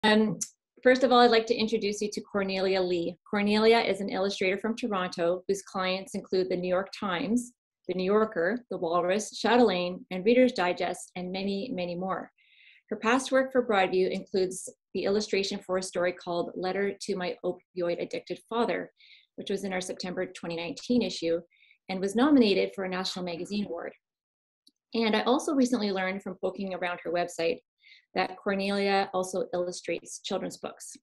First of all, I'd like to introduce you to Cornelia Li. Cornelia is an illustrator from Toronto whose clients include the New York Times, the New Yorker, the Walrus, Chatelaine, and Reader's Digest, and many, many more. Her past work for Broadview includes the illustration for a story called Letter to My Opioid Addicted Father, which was in our September 2019 issue and was nominated for a National Magazine Award. And I also recently learned from poking around her website that Cornelia also illustrates children's books.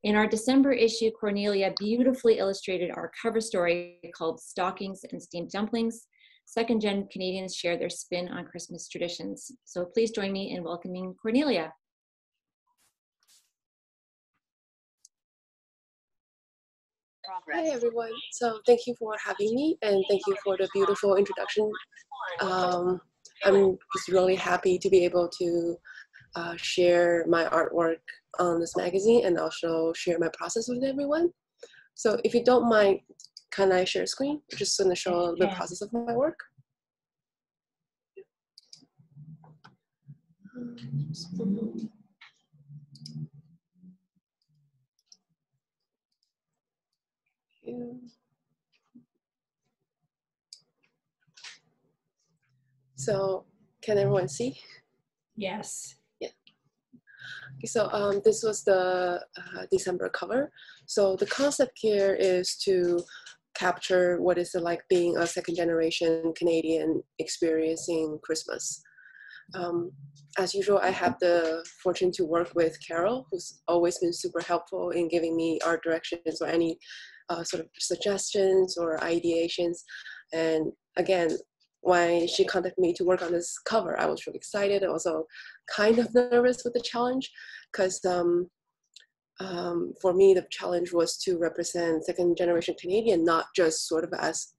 In our December issue, Cornelia beautifully illustrated our cover story called Stockings and Steamed Dumplings. Second-gen Canadians share their spin on Christmas traditions. So please join me in welcoming Cornelia. Hi everyone, so thank you for having me and thank you for the beautiful introduction. I'm just really happy to be able to share my artwork on this magazine and also share my process with everyone. So if you don't mind, can I share screen? Just going to show the process of my work. So can everyone see? Yes. Yeah. Okay, so this was the December cover. So the concept here is to capture what is it like being a second generation Canadian experiencing Christmas. As usual, I have the fortune to work with Carol, who's always been super helpful in giving me art directions or any sort of suggestions or ideations. And again, when she contacted me to work on this cover, I was really excited, also kind of nervous with the challenge, because for me, the challenge was to represent second generation Canadian, not just sort of as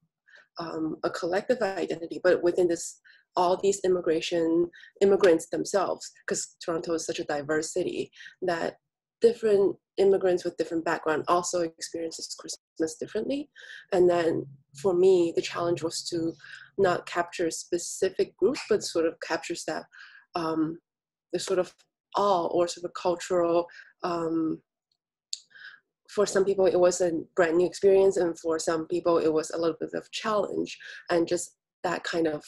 a collective identity, but within this, all these immigrants themselves, because Toronto is such a diverse city, that different immigrants with different background also experiences Christmas differently. And then for me, the challenge was to not capture specific groups, but sort of captures that the sort of all or sort of cultural, for some people it was a brand new experience, and for some people it was a little bit of challenge, and just that kind of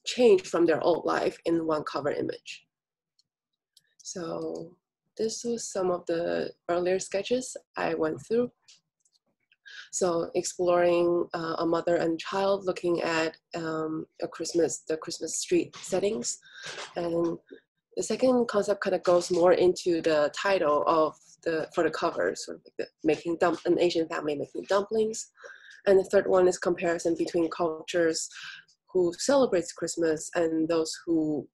change from their old life in one cover image. So this was some of the earlier sketches I went through. So exploring a mother and child looking at the Christmas street settings. And the second concept kind of goes more into the title of for the cover, sort of like an Asian family making dumplings. And the third one is comparison between cultures who celebrates Christmas and those who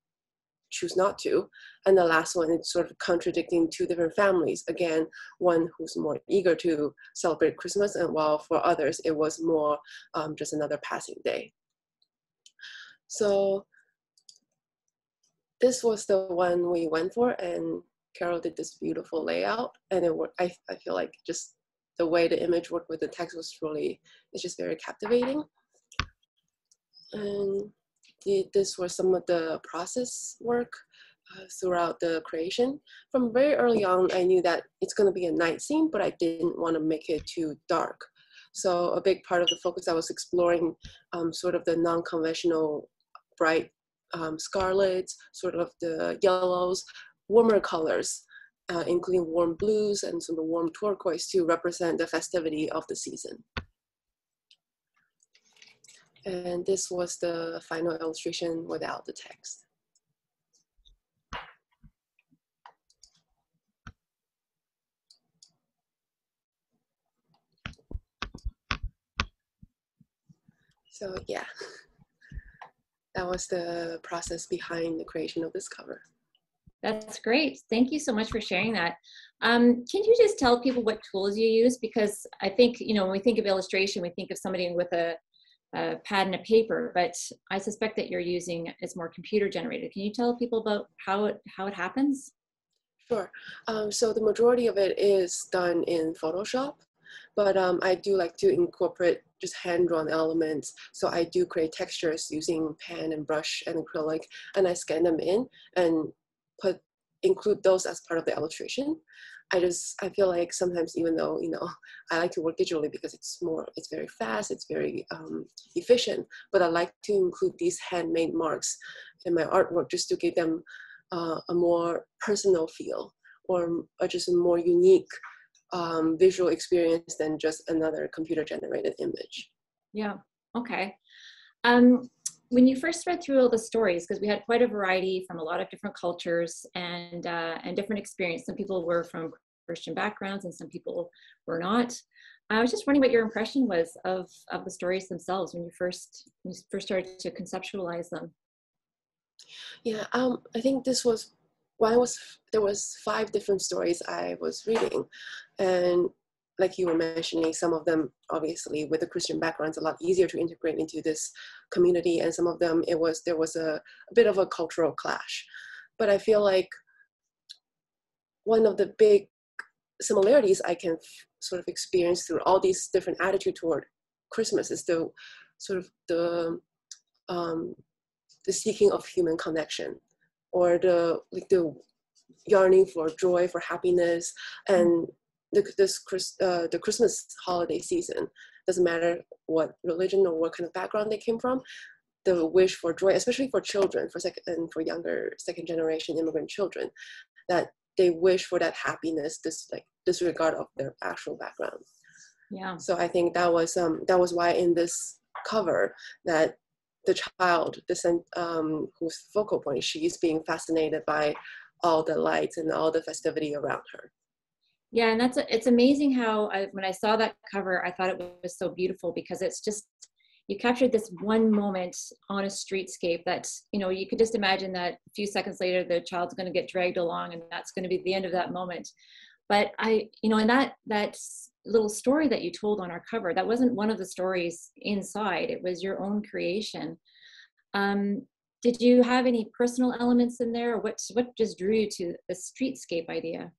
choose not to. And the last one is sort of contradicting two different families. Again, one who's more eager to celebrate Christmas, and while for others, it was more just another passing day. So this was the one we went for, and Carol did this beautiful layout, and it worked. I feel like just the way the image worked with the text was really, it's just very captivating. And this was some of the process work throughout the creation. From very early on, I knew that it's going to be a night scene, but I didn't want to make it too dark. So a big part of the focus, I was exploring sort of the non-conventional bright scarlets, sort of the yellows, warmer colors, including warm blues and some of the warm turquoise to represent the festivity of the season. And this was the final illustration without the text. So yeah, that was the process behind the creation of this cover. That's great. Thank you so much for sharing that. Can you just tell people what tools you use? Because I think, you know, when we think of illustration, we think of somebody with a pad and a paper, but I suspect that you're using it's more computer generated. Can you tell people about how it happens? Sure. So the majority of it is done in Photoshop, but I do like to incorporate just hand-drawn elements. So I do create textures using pen and brush and acrylic, and I scan them in and put include those as part of the illustration. I feel like sometimes, even though, I like to work digitally because it's very fast, it's very efficient, but I like to include these handmade marks in my artwork just to give them a more personal feel, or just a more unique visual experience than just another computer generated image. Yeah, okay. When you first read through all the stories, because we had quite a variety from a lot of different cultures and different experience. Some people were from Christian backgrounds and some people were not. I was just wondering what your impression was of the stories themselves when you first started to conceptualize them. Yeah, I think this was there was 5 different stories I was reading, and like you were mentioning, some of them obviously with the Christian backgrounds a lot easier to integrate into this community, and some of them there was a bit of a cultural clash. But I feel like one of the big similarities I can sort of experience through all these different attitudes toward Christmas is the sort of the seeking of human connection, or the yearning for joy, for happiness, and the Christmas holiday season. Doesn't matter what religion or what kind of background they came from. The wish for joy, especially for children, for younger second generation immigrant children, that they wish for that happiness, disregard of their actual background. Yeah. So I think that was why in this cover that the child, whose focal point, she's being fascinated by all the lights and all the festivity around her. Yeah, and it's amazing how when I saw that cover, I thought it was so beautiful, because it's just, you captured this one moment on a streetscape that, you could just imagine that a few seconds later, the child's going to get dragged along and that's going to be the end of that moment. But in that little story that you told on our cover, that wasn't one of the stories inside, it was your own creation. Did you have any personal elements in there, or what just drew you to the streetscape idea?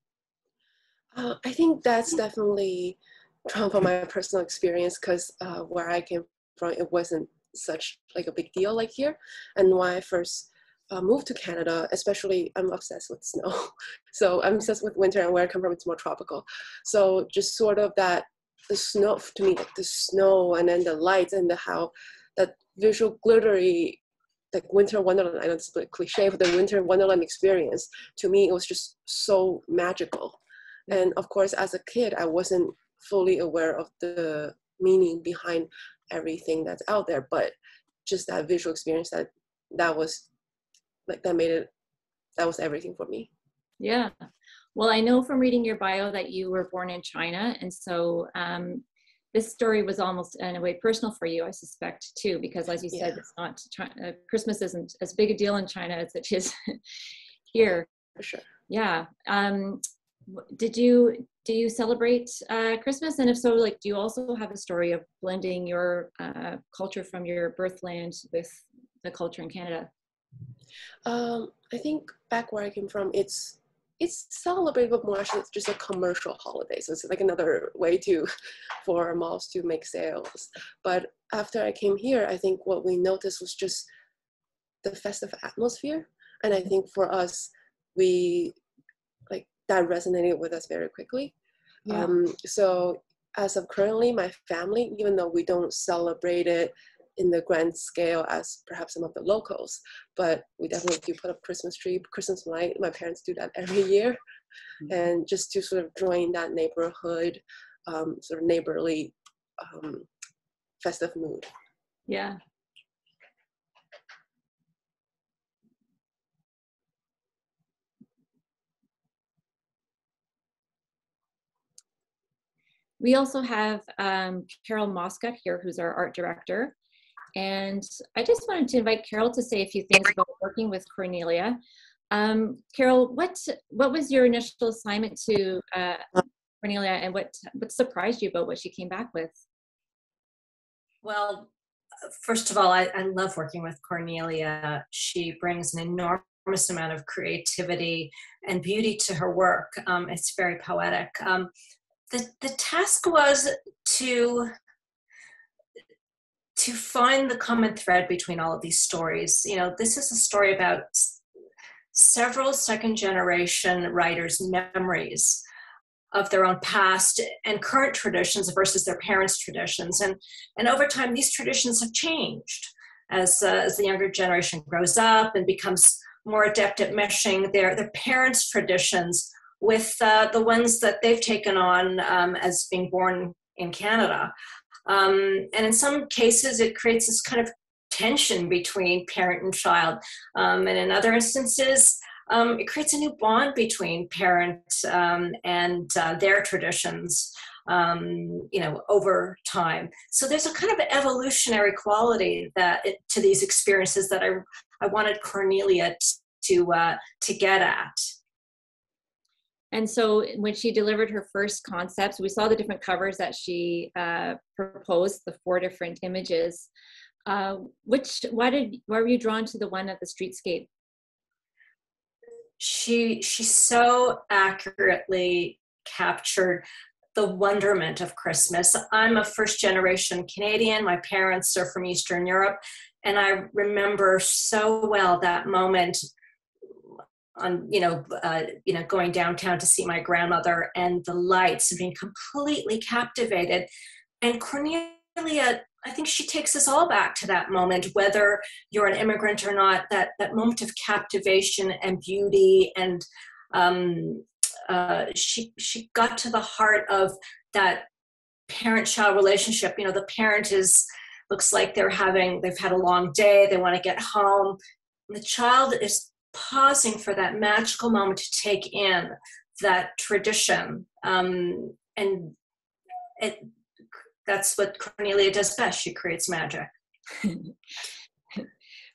I think that's definitely drawn from my personal experience, because where I came from, it wasn't such like a big deal like here. And when I first moved to Canada, especially, I'm obsessed with snow. So I'm obsessed with winter, and where I come from, it's more tropical. So just sort of the snow, to me, like the snow and then the lights and how that visual glittery, like winter wonderland, I know it's a bit cliche, but the winter wonderland experience, to me, it was just so magical. And of course, as a kid, I wasn't fully aware of the meaning behind everything that's out there, but just that visual experience, that was everything for me. Yeah. Well, I know from reading your bio that you were born in China, and so this story was almost in a way personal for you, I suspect, too, because as you said, it's not Christmas isn't as big a deal in China as it is here. For sure. Yeah. Do you celebrate Christmas? And if so, do you also have a story of blending your culture from your birthland with the culture in Canada? I think back where I came from, it's celebrated, but more actually it's just a commercial holiday. So it's like another way for malls to make sales. But after I came here, I think what we noticed was just the festive atmosphere. And I think for us, that resonated with us very quickly. Yeah. So as of currently, my family, even though we don't celebrate it in the grand scale as perhaps some of the locals, but we definitely do put up Christmas tree, Christmas light. My parents do that every year. And just to sort of join that neighborhood, sort of neighborly festive mood. Yeah. We also have Carol Mosca here, who's our art director. And I just wanted to invite Carol to say a few things about working with Cornelia. Carol, what was your initial assignment to Cornelia, and what surprised you about what she came back with? Well, first of all, I love working with Cornelia. She brings an enormous amount of creativity and beauty to her work. It's very poetic. The task was to find the common thread between all of these stories. This is a story about several second-generation writers' memories of their own past and current traditions versus their parents' traditions. And over time, these traditions have changed as the younger generation grows up and becomes more adept at meshing their parents' traditions with the ones that they've taken on as being born in Canada. And in some cases, it creates this kind of tension between parent and child. And in other instances, it creates a new bond between parents and their traditions, over time. So there's a kind of evolutionary quality to these experiences that I wanted Cornelia to get at. And so when she delivered her first concepts, we saw the different covers that she proposed, the 4 different images. Why were you drawn to the one of the streetscape? She so accurately captured the wonderment of Christmas. I'm a first-generation Canadian. My parents are from Eastern Europe, and I remember so well that moment on going downtown to see my grandmother and the lights and being completely captivated. And Cornelia, I think she takes us all back to that moment, whether you're an immigrant or not, that moment of captivation and beauty. And she got to the heart of that parent-child relationship. The parent looks like they've had a long day, they want to get home. And the child is pausing for that magical moment to take in that tradition. That's what Cornelia does best. She creates magic.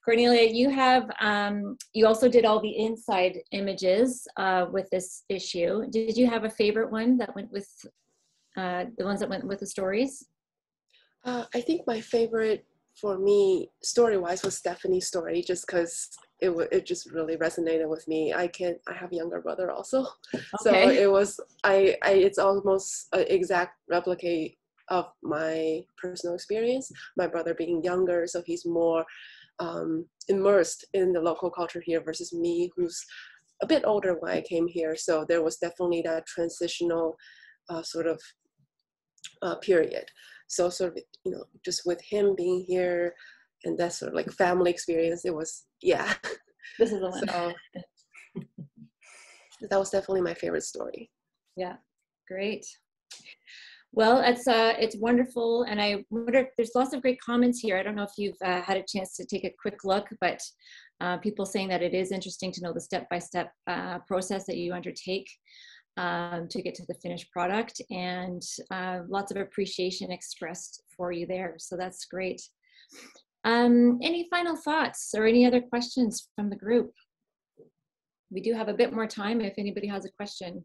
Cornelia, you also did all the inside images with this issue. Did you have a favorite one that went with the ones that went with the stories? I think my favorite for me, story-wise, was Stephanie's story, just because it just really resonated with me. I have a younger brother also, so it's almost an exact replicate of my personal experience. My brother being younger, so he's more immersed in the local culture here versus me, who's a bit older when I came here. So there was definitely that transitional period. So just with him being here and that sort of like family experience, it was, yeah. This is the one. So that was definitely my favorite story. Yeah, great. Well, it's wonderful, and I wonder if there's lots of great comments here. I don't know if you've had a chance to take a quick look, but people saying that it is interesting to know the step-by-step process that you undertake to get to the finished product, and lots of appreciation expressed for you there. So that's great. Any final thoughts or any other questions from the group? We do have a bit more time if anybody has a question.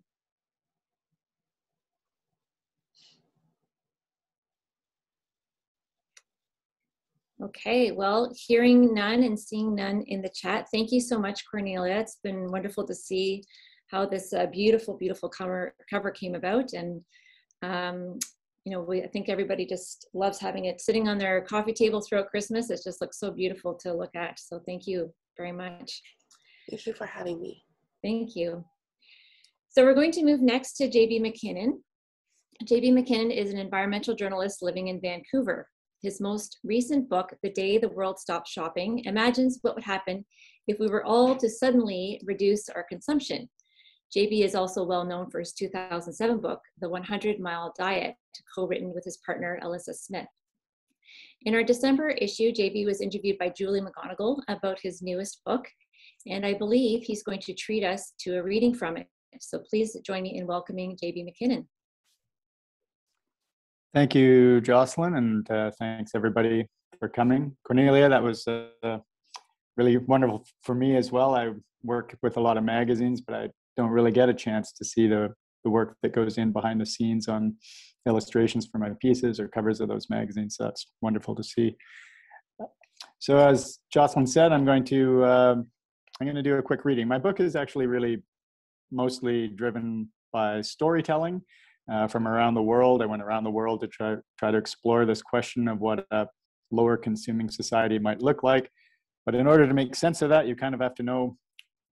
Okay, well, hearing none and seeing none in the chat, thank you so much, Cornelia. It's been wonderful to see how this beautiful, beautiful cover came about. And, I think everybody just loves having it sitting on their coffee table throughout Christmas. It just looks so beautiful to look at. So thank you very much. Thank you for having me. Thank you. So we're going to move next to J.B. McKinnon. J.B. McKinnon is an environmental journalist living in Vancouver. His most recent book, The Day the World Stopped Shopping, imagines what would happen if we were all to suddenly reduce our consumption. JB is also well known for his 2007 book, The 100-Mile Diet, co-written with his partner, Alyssa Smith. In our December issue, JB was interviewed by Julie McGonigal about his newest book, and I believe he's going to treat us to a reading from it. So please join me in welcoming JB McKinnon. Thank you, Jocelyn, and thanks everybody for coming. Cornelia, that was really wonderful for me as well. I work with a lot of magazines, but I don't really get a chance to see the work that goes in behind the scenes on illustrations for my pieces or covers of those magazines. So that's wonderful to see. So as Jocelyn said, I'm going to do a quick reading. My book is actually really mostly driven by storytelling from around the world. I went around the world to try to explore this question of what a lower consuming society might look like. But in order to make sense of that, you kind of have to know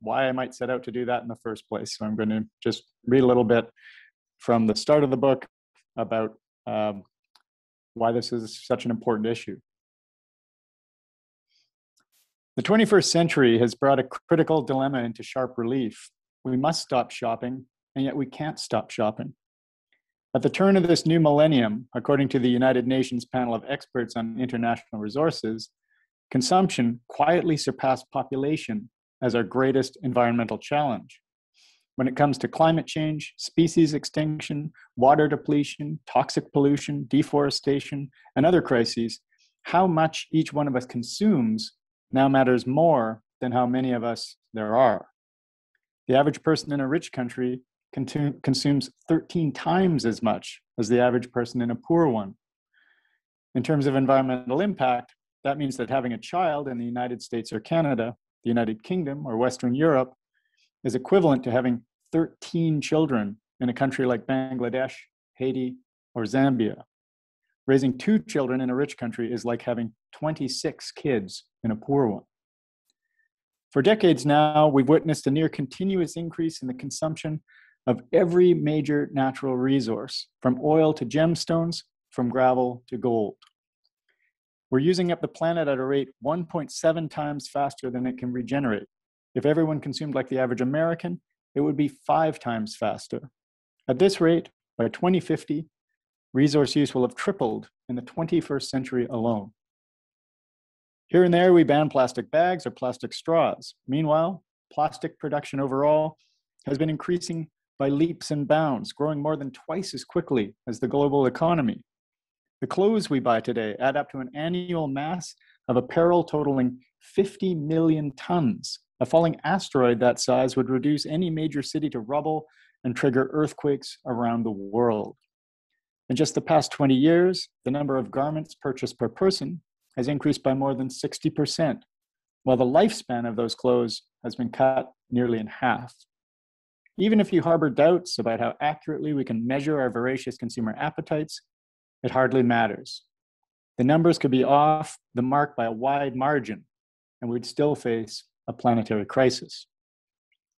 why I might set out to do that in the first place. So I'm going to just read a little bit from the start of the book about why this is such an important issue. The 21st century has brought a critical dilemma into sharp relief. We must stop shopping, and yet we can't stop shopping. At the turn of this new millennium, according to the United Nations panel of experts on international resources, consumption quietly surpassed population as our greatest environmental challenge. When it comes to climate change, species extinction, water depletion, toxic pollution, deforestation, and other crises, how much each one of us consumes now matters more than how many of us there are. The average person in a rich country consumes 13 times as much as the average person in a poor one. In terms of environmental impact, that means that having a child in the United States or Canada, the United Kingdom, or Western Europe is equivalent to having 13 children in a country like Bangladesh, Haiti, or Zambia. Raising 2 children in a rich country is like having 26 kids in a poor one. For decades now, we've witnessed a near continuous increase in the consumption of every major natural resource, from oil to gemstones, from gravel to gold. We're using up the planet at a rate 1.7 times faster than it can regenerate. If everyone consumed like the average American, it would be 5 times faster. At this rate, by 2050, resource use will have tripled in the 21st century alone. Here and there, we ban plastic bags or plastic straws. Meanwhile, plastic production overall has been increasing by leaps and bounds, growing more than twice as quickly as the global economy. The clothes we buy today add up to an annual mass of apparel totaling 50 million tons. A falling asteroid that size would reduce any major city to rubble and trigger earthquakes around the world. In just the past 20 years, the number of garments purchased per person has increased by more than 60%, while the lifespan of those clothes has been cut nearly in half. Even if you harbor doubts about how accurately we can measure our voracious consumer appetites, it hardly matters. The numbers could be off the mark by a wide margin, and we'd still face a planetary crisis.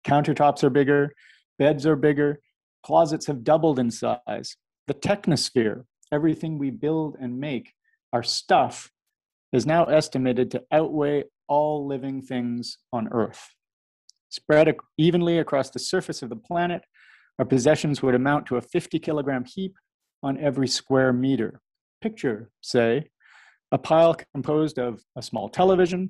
Countertops are bigger, beds are bigger, closets have doubled in size. The technosphere, everything we build and make, our stuff, is now estimated to outweigh all living things on Earth. Spread evenly across the surface of the planet, our possessions would amount to a 50-kilogram heap on every square meter. Picture, say, a pile composed of a small television,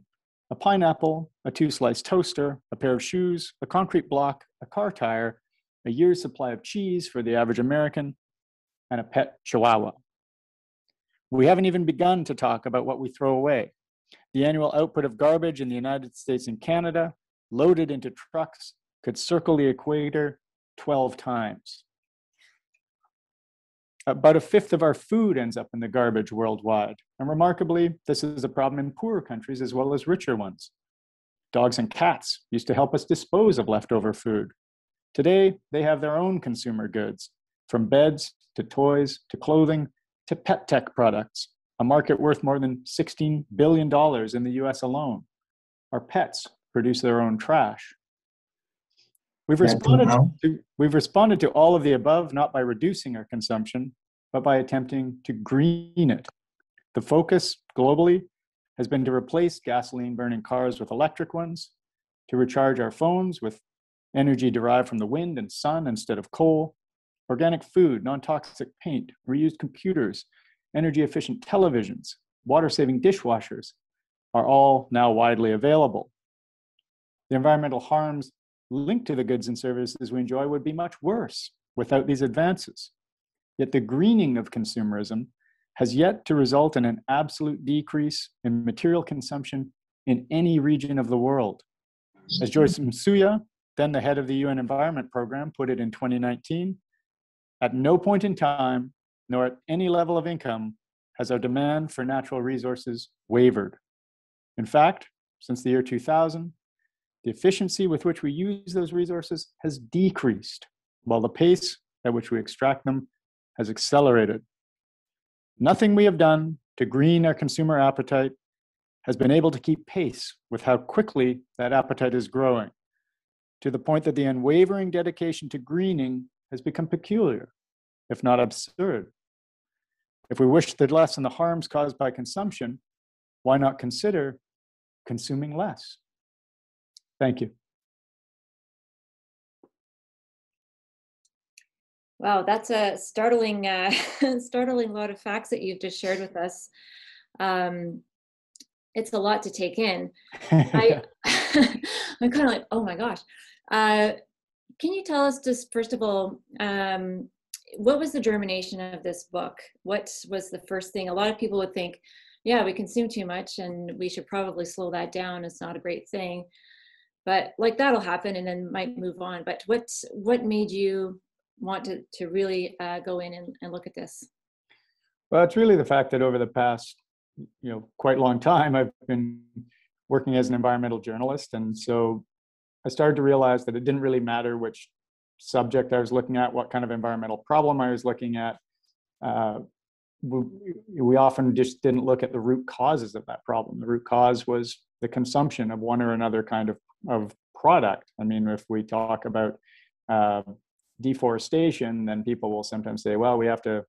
a pineapple, a 2-slice toaster, a pair of shoes, a concrete block, a car tire, a year's supply of cheese for the average American, and a pet chihuahua. We haven't even begun to talk about what we throw away. The annual output of garbage in the United States and Canada, loaded into trucks, could circle the equator 12 times. About a fifth of our food ends up in the garbage worldwide. And remarkably, this is a problem in poorer countries as well as richer ones. Dogs and cats used to help us dispose of leftover food. Today, they have their own consumer goods, from beds to toys to clothing to pet tech products, a market worth more than $16 billion in the US alone. Our pets produce their own trash. We've responded to all of the above, not by reducing our consumption, but by attempting to green it. The focus globally has been to replace gasoline-burning cars with electric ones, to recharge our phones with energy derived from the wind and sun instead of coal, organic food, non-toxic paint, reused computers, energy-efficient televisions, water-saving dishwashers are all now widely available. The environmental harms linked to the goods and services we enjoy would be much worse without these advances. Yet the greening of consumerism has yet to result in an absolute decrease in material consumption in any region of the world. As Joyce Msuya, then the head of the UN Environment Program, put it in 2019, at no point in time, nor at any level of income, has our demand for natural resources wavered. In fact, since the year 2000, the efficiency with which we use those resources has decreased, while the pace at which we extract them has accelerated. Nothing we have done to green our consumer appetite has been able to keep pace with how quickly that appetite is growing. to the point that the unwavering dedication to greening has become peculiar, if not absurd. If we wish to lessen the harms caused by consumption, why not consider consuming less? Thank you. Wow, that's a startling, startling lot of facts that you've just shared with us. It's a lot to take in. I'm kind of like, oh my gosh. Can you tell us just, first of all, what was the germination of this book? What was the first thing? A lot of people would think, yeah, we consume too much and we should probably slow that down. It's not a great thing. But like that'll happen and then might move on. But what made you want to really go in and look at this? Well, it's really the fact that over the past, quite long time, I've been working as an environmental journalist. And so I started to realize that it didn't really matter which subject I was looking at, what kind of environmental problem I was looking at. We often just didn't look at the root causes of that problem. The root cause was the consumption of one or another kind of product. I mean, if we talk about deforestation, then people will sometimes say, well, we have to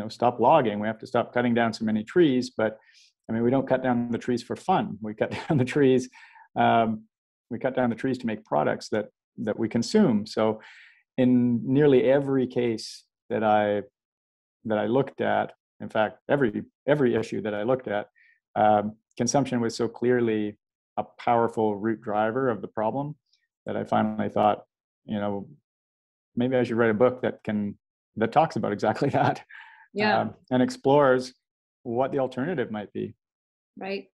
stop logging. We have to stop cutting down so many trees. But I mean, we don't cut down the trees for fun. We cut down the trees. We cut down the trees to make products that we consume. So, in nearly every case that I looked at, in fact, every issue that I looked at, consumption was so clearly a powerful root driver of the problem that I finally thought, maybe I should write a book that talks about exactly that. Yeah. And explores what the alternative might be. Right.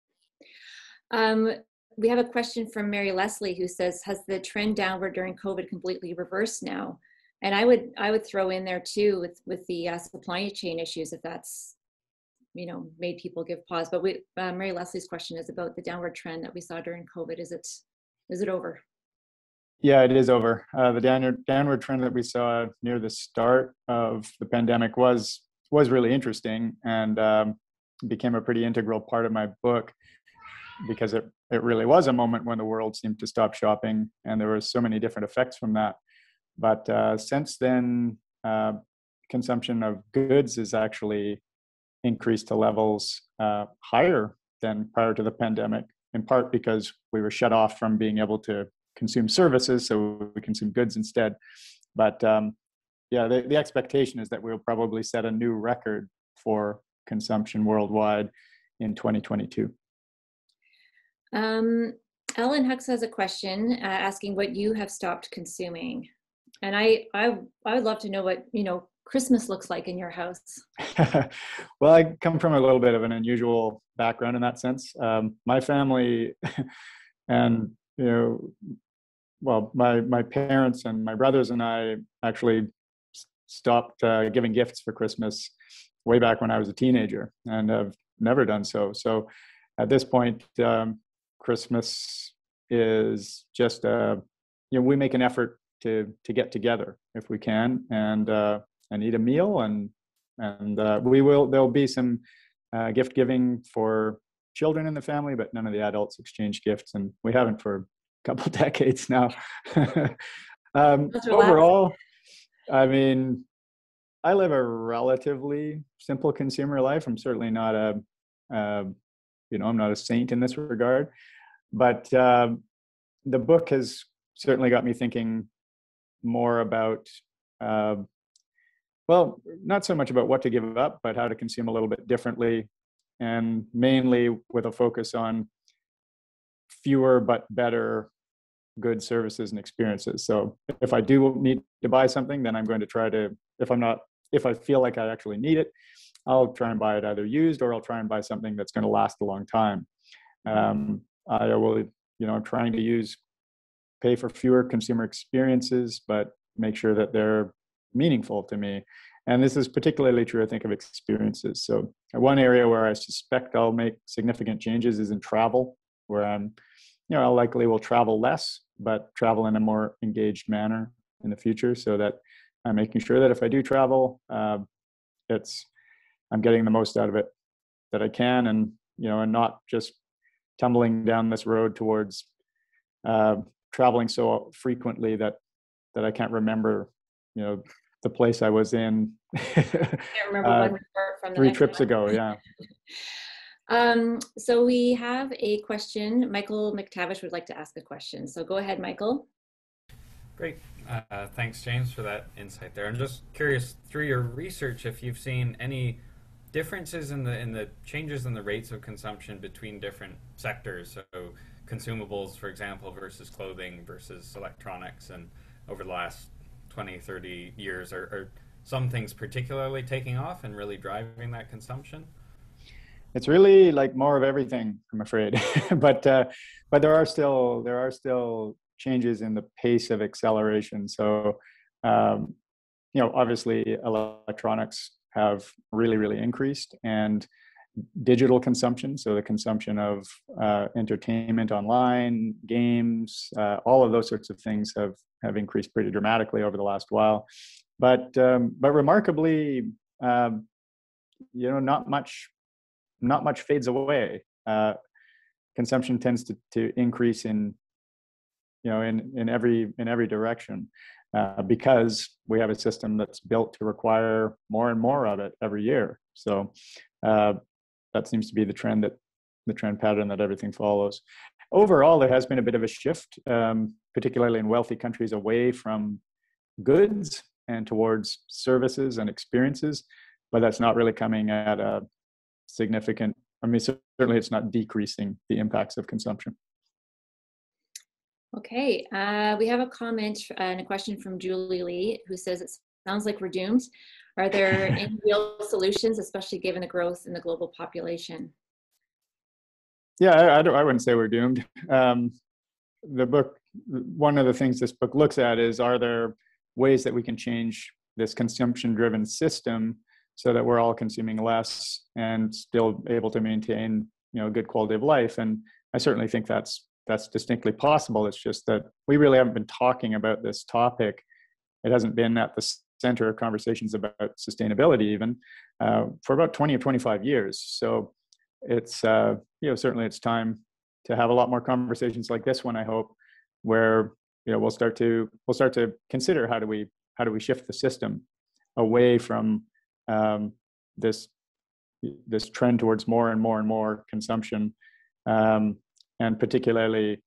We have a question from Mary Leslie who says, has the trend downward during COVID completely reversed now? And I would throw in there too with the supply chain issues, if that's, made people give pause. But Mary Leslie's question is about the downward trend that we saw during COVID. Is it over? Yeah, it is over. The downward trend that we saw near the start of the pandemic was really interesting and became a pretty integral part of my book, because it really was a moment when the world seemed to stop shopping, and there were so many different effects from that. But since then, consumption of goods has actually increased to levels higher than prior to the pandemic, in part because we were shut off from being able to consume services, so we consume goods instead. But the expectation is that we'll probably set a new record for consumption worldwide in 2022. Ellen Hux has a question asking what you have stopped consuming. And I would love to know what, Christmas looks like in your house. Well, I come from a little bit of an unusual background in that sense. My family and, my parents and my brothers and I actually stopped giving gifts for Christmas way back when I was a teenager, and I've never done so. So at this point, Christmas is just we make an effort to get together if we can and eat a meal, and there'll be some gift giving for children in the family, but none of the adults exchange gifts, and we haven't for a couple of decades now. Overall, I mean, I live a relatively simple consumer life. I'm certainly not I'm not a saint in this regard, but the book has certainly got me thinking more about, not so much about what to give up, but how to consume a little bit differently, and mainly with a focus on fewer but better goods, services, and experiences. So if I do need to buy something, then I'm going to try to, if I feel like I actually need it, I'll try and buy it either used, or I'll try and buy something that's going to last a long time. I will, I'm trying to pay for fewer consumer experiences, but make sure that they're meaningful to me. And this is particularly true, I think, of experiences. So one area where I suspect I'll make significant changes is in travel, where I likely will travel less, but travel in a more engaged manner in the future, so that I'm making sure that if I do travel, I'm getting the most out of it that I can, and not just tumbling down this road towards traveling so frequently that I can't remember, the place I was in Can't remember one report from the 3 next trips one. ago. Yeah. So we have a question. Michael McTavish would like to ask a question. So go ahead, Michael. Great. Thanks, James, for that insight there. I'm just curious, through your research, if you've seen any differences in the changes in the rates of consumption between different sectors. So consumables, for example, versus clothing versus electronics, and over the last 20, 30 years, are some things particularly taking off and really driving that consumption? It's really like more of everything, I'm afraid. but there are still changes in the pace of acceleration. So, obviously electronics have really increased, and digital consumption, so the consumption of entertainment online, games, all of those sorts of things have increased pretty dramatically over the last while. But remarkably, not much fades away. Consumption tends to increase in every direction, because we have a system that's built to require more and more of it every year. So that seems to be the trend pattern that everything follows. Overall, there has been a bit of a shift, particularly in wealthy countries, away from goods and towards services and experiences, but that's not really coming at a significant, certainly it's not decreasing the impacts of consumption. Okay, we have a comment and a question from Julie Lee, who says, it sounds like we're doomed. Are there any real solutions, especially given the growth in the global population? Yeah, I wouldn't say we're doomed. The book, one of the things this book looks at is, are there ways that we can change this consumption-driven system so that we're all consuming less and still able to maintain, a good quality of life? And I certainly think that's distinctly possible. It's just that we really haven't been talking about this topic. It hasn't been at the center of conversations about sustainability even for about 20 or 25 years. So it's certainly it's time to have a lot more conversations like this one, I hope, where we'll start to consider how do we shift the system away from this trend towards more and more consumption, and particularly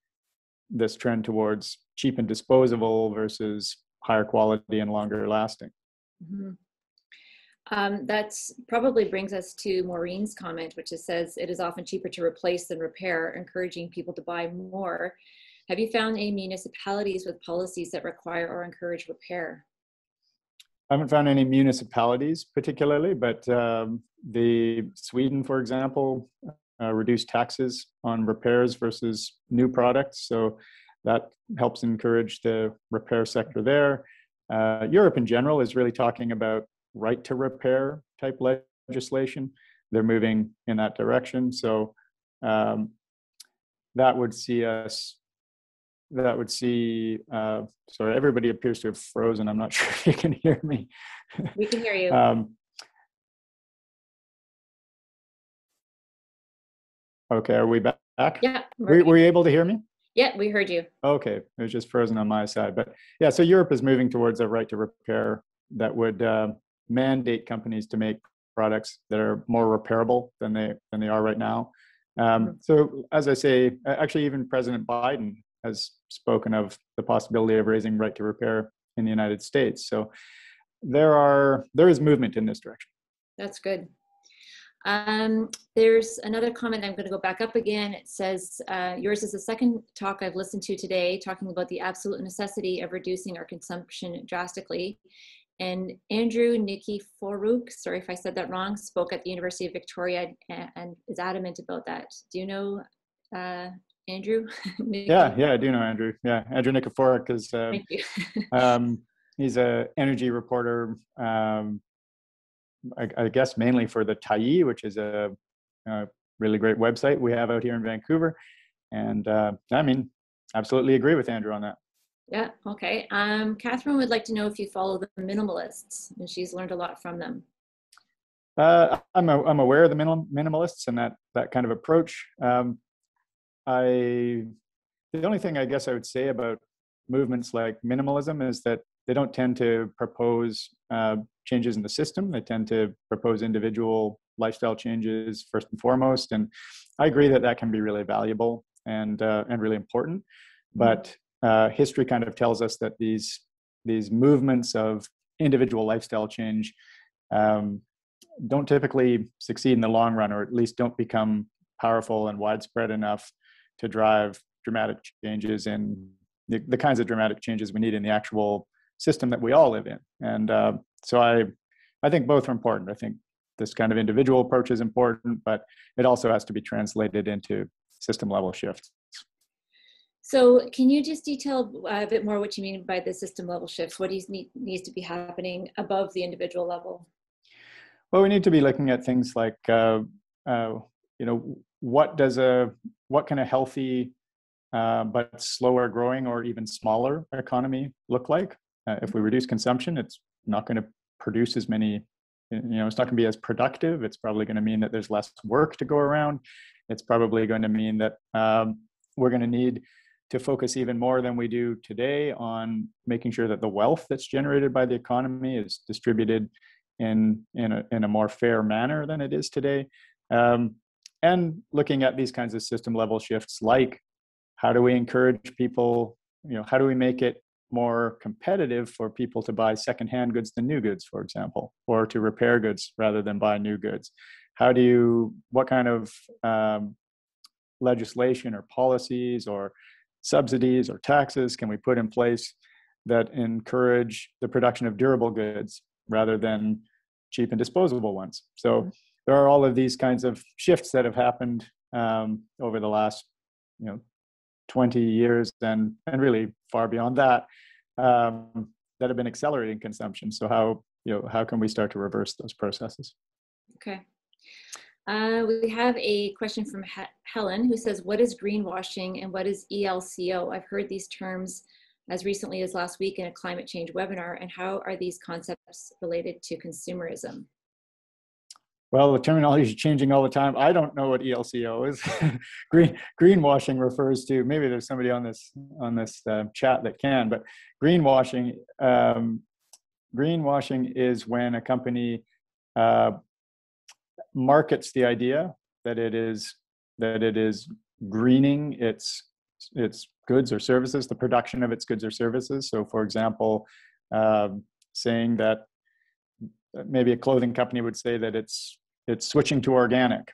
this trend towards cheap and disposable versus higher quality and longer lasting. Mm-hmm. That probably brings us to Maureen's comment, which says it is often cheaper to replace than repair, encouraging people to buy more. Have you found any municipalities with policies that require or encourage repair? I haven't found any municipalities particularly, but the Sweden, for example, reduced taxes on repairs versus new products. So that helps encourage the repair sector there. Europe in general is really talking about right to repair type legislation. They're moving in that direction. So that would see sorry, everybody appears to have frozen. I'm not sure if you can hear me. We can hear you. Okay, are we back? Yeah. Were you able to hear me? Yeah, we heard you. Okay, it was just frozen on my side. But yeah, so Europe is moving towards a right to repair that would mandate companies to make products that are more repairable than they are right now. So as I say, actually even President Biden has spoken of the possibility of raising right to repair in the United States. So there is movement in this direction. That's good. There's another comment. I'm going to go back up again. It says, yours is the second talk I've listened to today, talking about the absolute necessity of reducing our consumption drastically. And Andrew Nikiforuk, sorry if I said that wrong, spoke at the University of Victoria and is adamant about that. Do you know Andrew? Yeah, I do know Andrew. Yeah, Andrew Nikiforuk is, Thank you. he's an energy reporter, I guess mainly for the Tyee, which is a really great website we have out here in Vancouver. And absolutely agree with Andrew on that. Yeah, okay. Catherine would like to know if you follow the Minimalists, and she's learned a lot from them. I'm aware of the Minimalists and that kind of approach. I the only thing I guess I would say about movements like minimalism is that they don't tend to propose changes in the system. They tend to propose individual lifestyle changes first and foremost. And I agree that that can be really valuable and really important. But history kind of tells us that these movements of individual lifestyle change don't typically succeed in the long run, or at least don't become powerful and widespread enough to drive dramatic changes in the kinds of dramatic changes we need in the actual system that we all live in. And so I think both are important. I think this kind of individual approach is important, but it also has to be translated into system level shifts. So can you just detail a bit more what you mean by the system level shifts? What needs to be happening above the individual level? Well, we need to be looking at things like, what can a healthy but slower growing or even smaller economy look like? If we reduce consumption, it's not going to produce as many, it's not going to be as productive. It's probably going to mean that there's less work to go around. It's probably going to mean that we're going to need to focus even more than we do today on making sure that the wealth that's generated by the economy is distributed in a more fair manner than it is today. And looking at these kinds of system level shifts, like how do we encourage people, how do we make it more competitive for people to buy secondhand goods than new goods, for example, or to repair goods rather than buy new goods? What kind of legislation or policies or subsidies or taxes can we put in place that encourage the production of durable goods rather than cheap and disposable ones? So there are all of these kinds of shifts that have happened over the last 20 years and really far beyond that, that have been accelerating consumption. So how can we start to reverse those processes? Okay. We have a question from Helen, who says, what is greenwashing and what is ELCO? I've heard these terms as recently as last week in a climate change webinar, and how are these concepts related to consumerism? Well, the terminology is changing all the time. I don't know what ELCO is. Greenwashing refers to, maybe there's somebody on this chat that can, but greenwashing is when a company markets the idea that it is greening its goods or services, the production of its goods or services. So, for example, saying that maybe a clothing company would say that it's switching to organic,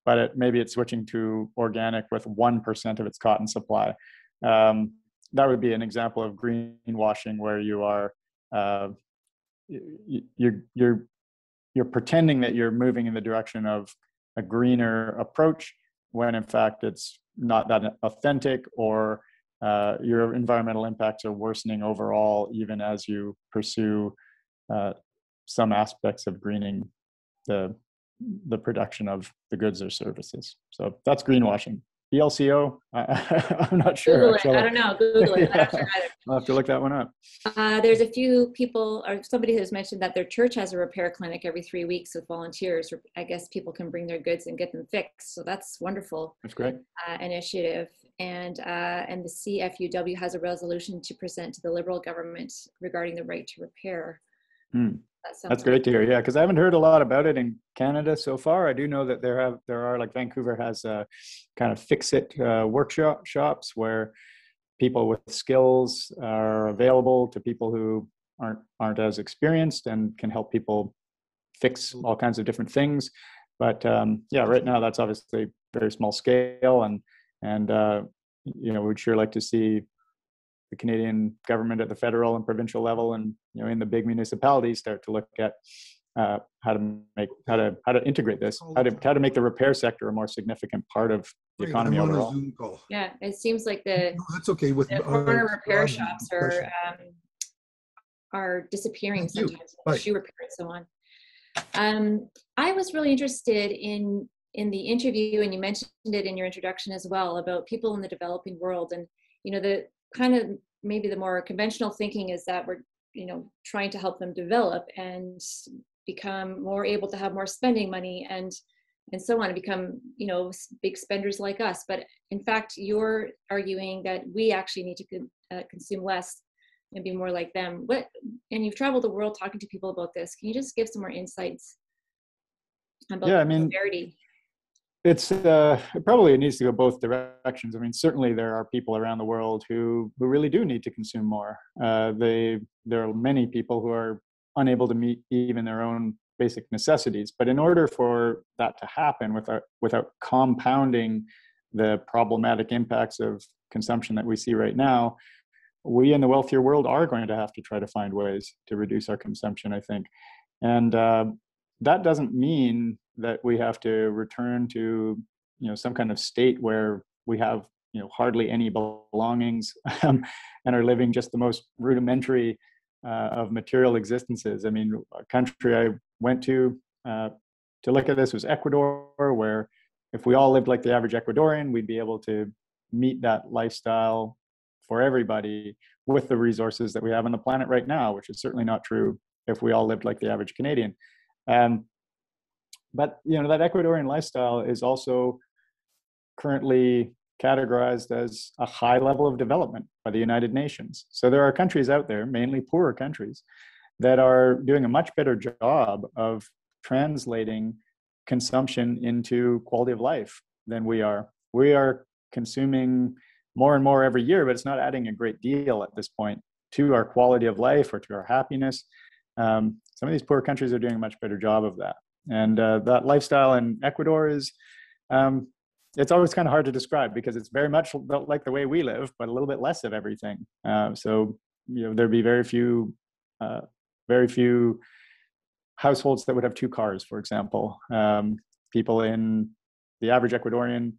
but maybe it's switching to organic with 1% of its cotton supply. That would be an example of greenwashing, where you are you're pretending that you're moving in the direction of a greener approach, when in fact it's not that authentic, or your environmental impacts are worsening overall, even as you pursue some aspects of greening the production of the goods or services. So that's greenwashing. ELCO, I'm not sure. Google it. I don't know. Google it. Yeah. I'm not sure either. I'll have to look that one up. There's a few people, or somebody has mentioned that their church has a repair clinic every 3 weeks with volunteers. I guess people can bring their goods and get them fixed. So that's wonderful. That's great. Initiative. And the CFUW has a resolution to present to the Liberal government regarding the right to repair. That's great to hear. Yeah, because I haven't heard a lot about it in Canada so far. I do know that there are, like Vancouver has a kind of fix-it workshops where people with skills are available to people who aren't as experienced, and can help people fix all kinds of different things. But right now that's obviously very small scale, and we'd sure like to see the Canadian government at the federal and provincial level, and in the big municipalities, start to look at how to integrate this, how to make the repair sector a more significant part of the economy overall. Yeah, it seems like that's okay with the corner repair shops are disappearing sometimes. Shoe repair and so on. I was really interested in the interview, and you mentioned it in your introduction as well, about people in the developing world, and the kind of maybe the more conventional thinking is that we're trying to help them develop and become more able to have more spending money, and and so on, and become, you know, big spenders like us. But in fact, you're arguing that we actually need to consume less and be more like them. And you've traveled the world talking to people about this. Can you just give some more insights about Yeah, the I mean, disparity? it's probably it needs to go both directions. I mean, certainly there are people around the world who really do need to consume more. There are many people who are unable to meet even their own basic necessities. But in order for that to happen without compounding the problematic impacts of consumption that we see right now, we in the wealthier world are going to have to try to find ways to reduce our consumption, I think. And that doesn't mean that we have to return to, you know, some kind of state where we have, you know, hardly any belongings and are living just the most rudimentary of material existences. I mean, a country I went to look at this was Ecuador, where if we all lived like the average Ecuadorian, we'd be able to meet that lifestyle for everybody with the resources that we have on the planet right now, which is certainly not true if we all lived like the average Canadian. But you know, that Ecuadorian lifestyle is also currently categorized as a high level of development by the United Nations. So there are countries out there, mainly poorer countries, that are doing a much better job of translating consumption into quality of life than we are. We are consuming more and more every year, but it's not adding a great deal at this point to our quality of life or to our happiness. Some of these poor countries are doing a much better job of that. And that lifestyle in Ecuador is, it's always kind of hard to describe because it's very much like the way we live, but a little bit less of everything. So, you know, there'd be very few households that would have two cars, for example. People in the average Ecuadorian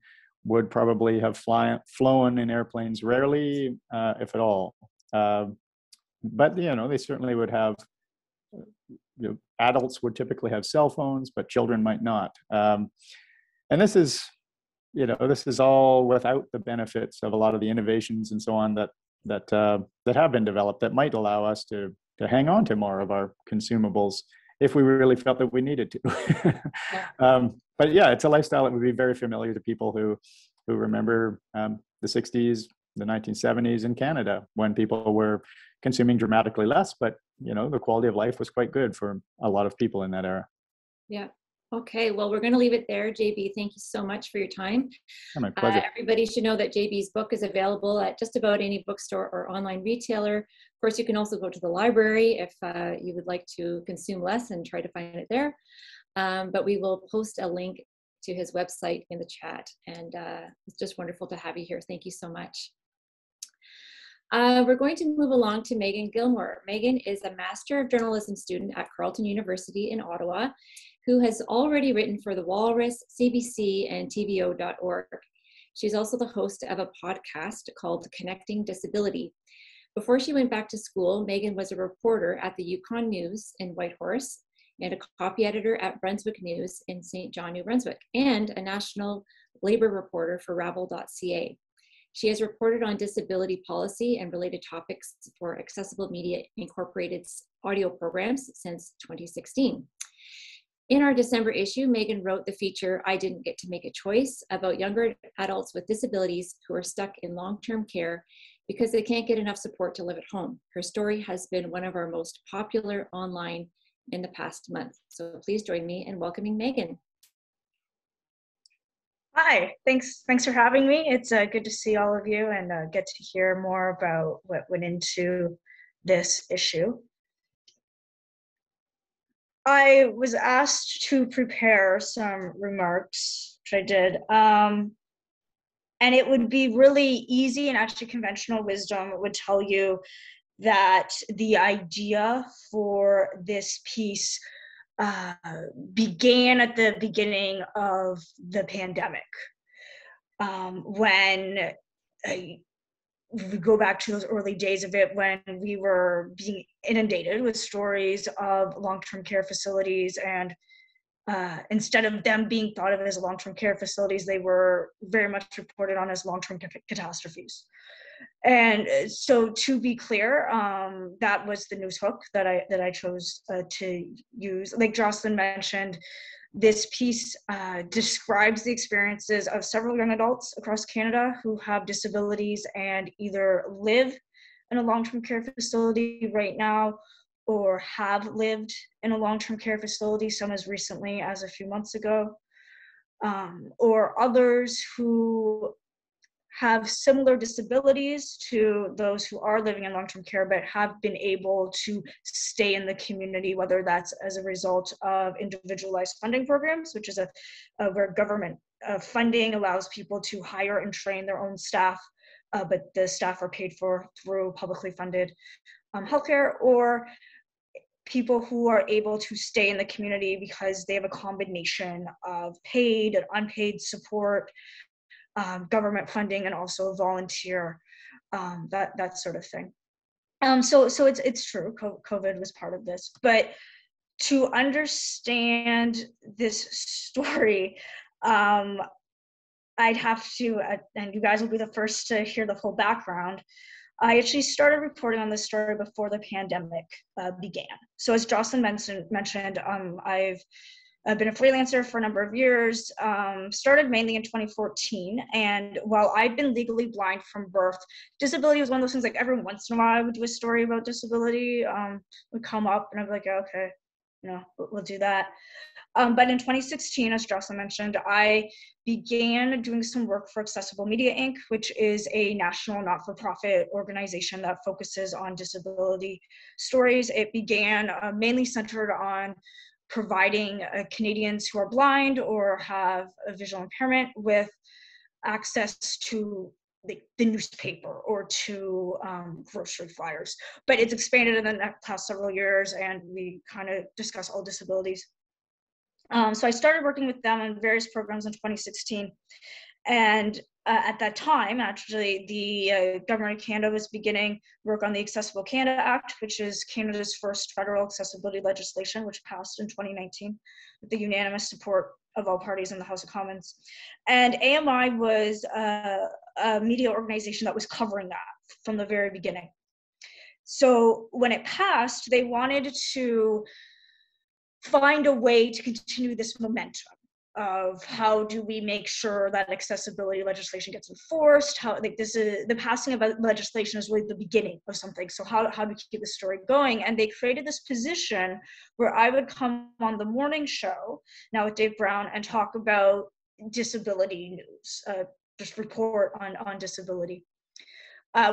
would probably have flown in airplanes rarely, if at all. But, you know, they certainly would have, you know, adults would typically have cell phones, but children might not. And this is, you know, this is all without the benefits of a lot of the innovations and so on that have been developed that might allow us to hang on to more of our consumables if we really felt that we needed to. But yeah, it's a lifestyle that would be very familiar to people who remember the 60s, the 1970s in Canada, when people were consuming dramatically less, but you know, the quality of life was quite good for a lot of people in that era. Yeah. Okay. Well, we're going to leave it there. JB, thank you so much for your time. My pleasure. Everybody should know that JB's book is available at just about any bookstore or online retailer. Of course, you can also go to the library if you would like to consume less and try to find it there. But we will post a link to his website in the chat. And it's just wonderful to have you here. Thank you so much. We're going to move along to Meagan Gillmore. Meagan is a Master of Journalism student at Carleton University in Ottawa, who has already written for The Walrus, CBC, and TVO.org. She's also the host of a podcast called Connecting Disability. Before she went back to school, Meagan was a reporter at the Yukon News in Whitehorse and a copy editor at Brunswick News in St. John, New Brunswick, and a national labor reporter for Rabble.ca. She has reported on disability policy and related topics for Accessible Media Incorporated's audio programs since 2016. In our December issue, Meagan wrote the feature, I Didn't Get to Make a Choice, about younger adults with disabilities who are stuck in long-term care because they can't get enough support to live at home. Her story has been one of our most popular online in the past month. So please join me in welcoming Meagan. Hi, thanks for having me. It's good to see all of you and get to hear more about what went into this issue. I was asked to prepare some remarks, which I did, and it would be really easy, and actually conventional wisdom would tell you that the idea for this piece began at the beginning of the pandemic, when we go back to those early days of it, when we were being inundated with stories of long-term care facilities, and instead of them being thought of as long-term care facilities, they were very much reported on as long-term catastrophes. And so, to be clear, that was the news hook that I chose to use. Like Jocelyn mentioned, This piece describes the experiences of several young adults across Canada who have disabilities and either live in a long-term care facility right now or have lived in a long-term care facility, some as recently as a few months ago, or others who have similar disabilities to those who are living in long-term care but have been able to stay in the community, whether that's as a result of individualized funding programs, which is where government funding allows people to hire and train their own staff, but the staff are paid for through publicly funded healthcare, or people who are able to stay in the community because they have a combination of paid and unpaid support, government funding, and also volunteer, that sort of thing. So it's true, COVID was part of this, but to understand this story, I'd have to, and you guys will be the first to hear the full background. I actually started reporting on this story before the pandemic began. So as Jocelyn mentioned, I've been a freelancer for a number of years, started mainly in 2014. And while I'd been legally blind from birth, disability was one of those things, like every once in a while I would do a story about disability, would come up and I'd be like, yeah, okay, we'll do that. But in 2016, as Jocelyn mentioned, I began doing some work for Accessible Media Inc., which is a national not-for-profit organization that focuses on disability stories. It began mainly centered on providing Canadians who are blind or have a visual impairment with access to the newspaper or to grocery flyers. But it's expanded in the past several years, and we kind of discuss all disabilities. So I started working with them on various programs in 2016. And at that time, actually, the Government of Canada was beginning work on the Accessible Canada Act, which is Canada's first federal accessibility legislation, which passed in 2019 with the unanimous support of all parties in the House of Commons. And AMI was a media organization that was covering that from the very beginning. So when it passed, they wanted to find a way to continue this momentum of how do we make sure that accessibility legislation gets enforced, how the passing of legislation is really the beginning of something. So how do we keep the story going? And they created this position where I would come on the morning show now with Dave Brown and talk about disability news, just report on disability.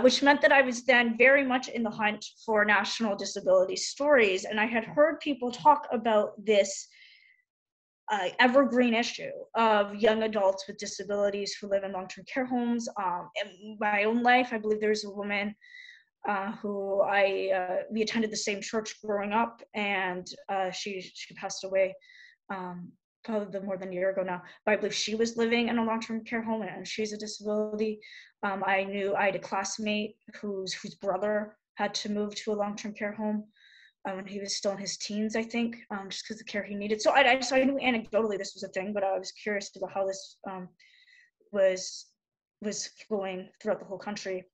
Which meant that I was then very much in the hunt for national disability stories. And I had heard people talk about this evergreen issue of young adults with disabilities who live in long-term care homes. In my own life, I believe there's a woman who we attended the same church growing up, and she passed away probably more than a year ago now, but I believe she was living in a long-term care home, and she's a disability. I had a classmate whose brother had to move to a long-term care home when he was still in his teens, I think, just because of the care he needed. So I knew anecdotally this was a thing, but I was curious about how this was flowing throughout the whole country.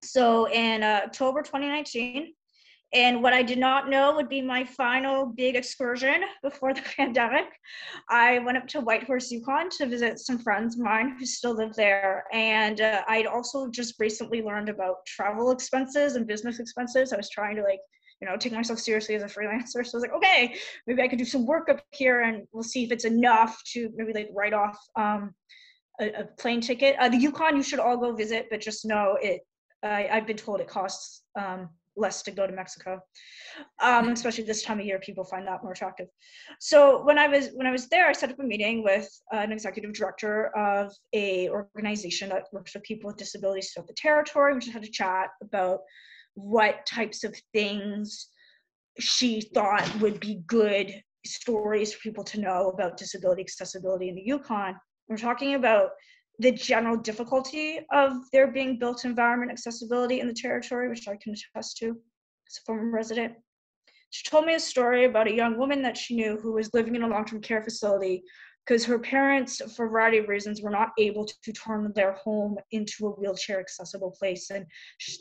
So in October 2019, and what I did not know would be my final big excursion before the pandemic, I went up to Whitehorse, Yukon to visit some friends of mine who still live there. And I'd also just recently learned about travel expenses and business expenses. I was trying to take myself seriously as a freelancer. So I was like, okay, maybe I could do some work up here and we'll see if it's enough to maybe write off a plane ticket. The Yukon, you should all go visit, but just know I've been told it costs less to go to Mexico, especially this time of year. People find that more attractive. So when I was there, I set up a meeting with an executive director of a organization that works with people with disabilities throughout the territory. We just had a chat about what types of things she thought would be good stories for people to know about disability accessibility in the Yukon. We're talking about the general difficulty of there being built environment accessibility in the territory, which I can attest to as a former resident. She told me a story about a young woman that she knew who was living in a long-term care facility because her parents, for a variety of reasons, were not able to turn their home into a wheelchair accessible place. And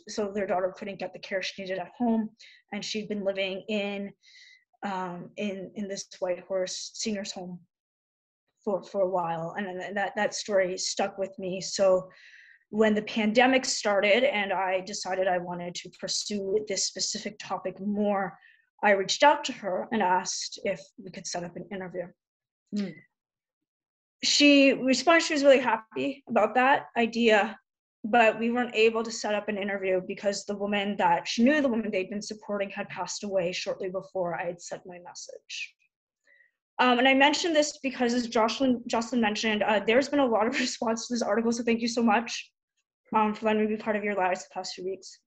so their daughter couldn't get the care she needed at home. And she'd been living in in this White Horse seniors home for a while, and that story stuck with me. So when the pandemic started and I decided I wanted to pursue this specific topic more, I reached out to her and asked if we could set up an interview. She responded she was really happy about that idea, but we weren't able to set up an interview because the woman that she knew, the woman they'd been supporting, had passed away shortly before I had sent my message. And I mentioned this because, as Jocelyn mentioned, there's been a lot of response to this article, so thank you so much for letting me be part of your lives the past few weeks.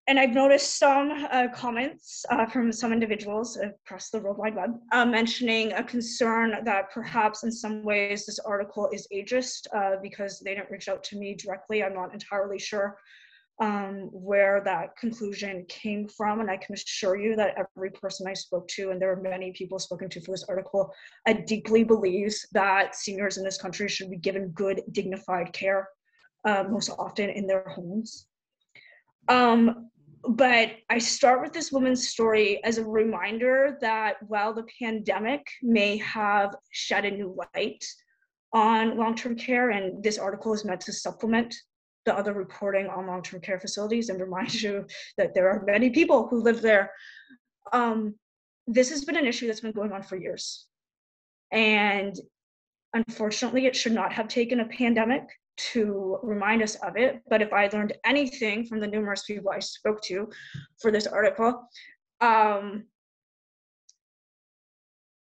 And I've noticed some comments from some individuals across the World Wide Web mentioning a concern that perhaps in some ways this article is ageist because they didn't reach out to me directly. I'm not entirely sure where that conclusion came from, and I can assure you that every person I spoke to, and there are many people spoken to for this article, deeply believes that seniors in this country should be given good, dignified care, most often in their homes. But I start with this woman's story as a reminder that while the pandemic may have shed a new light on long-term care, and this article is meant to supplement the other reporting on long-term care facilities and remind you that there are many people who live there, this has been an issue that's been going on for years. And unfortunately, it should not have taken a pandemic to remind us of it. But if I learned anything from the numerous people I spoke to for this article,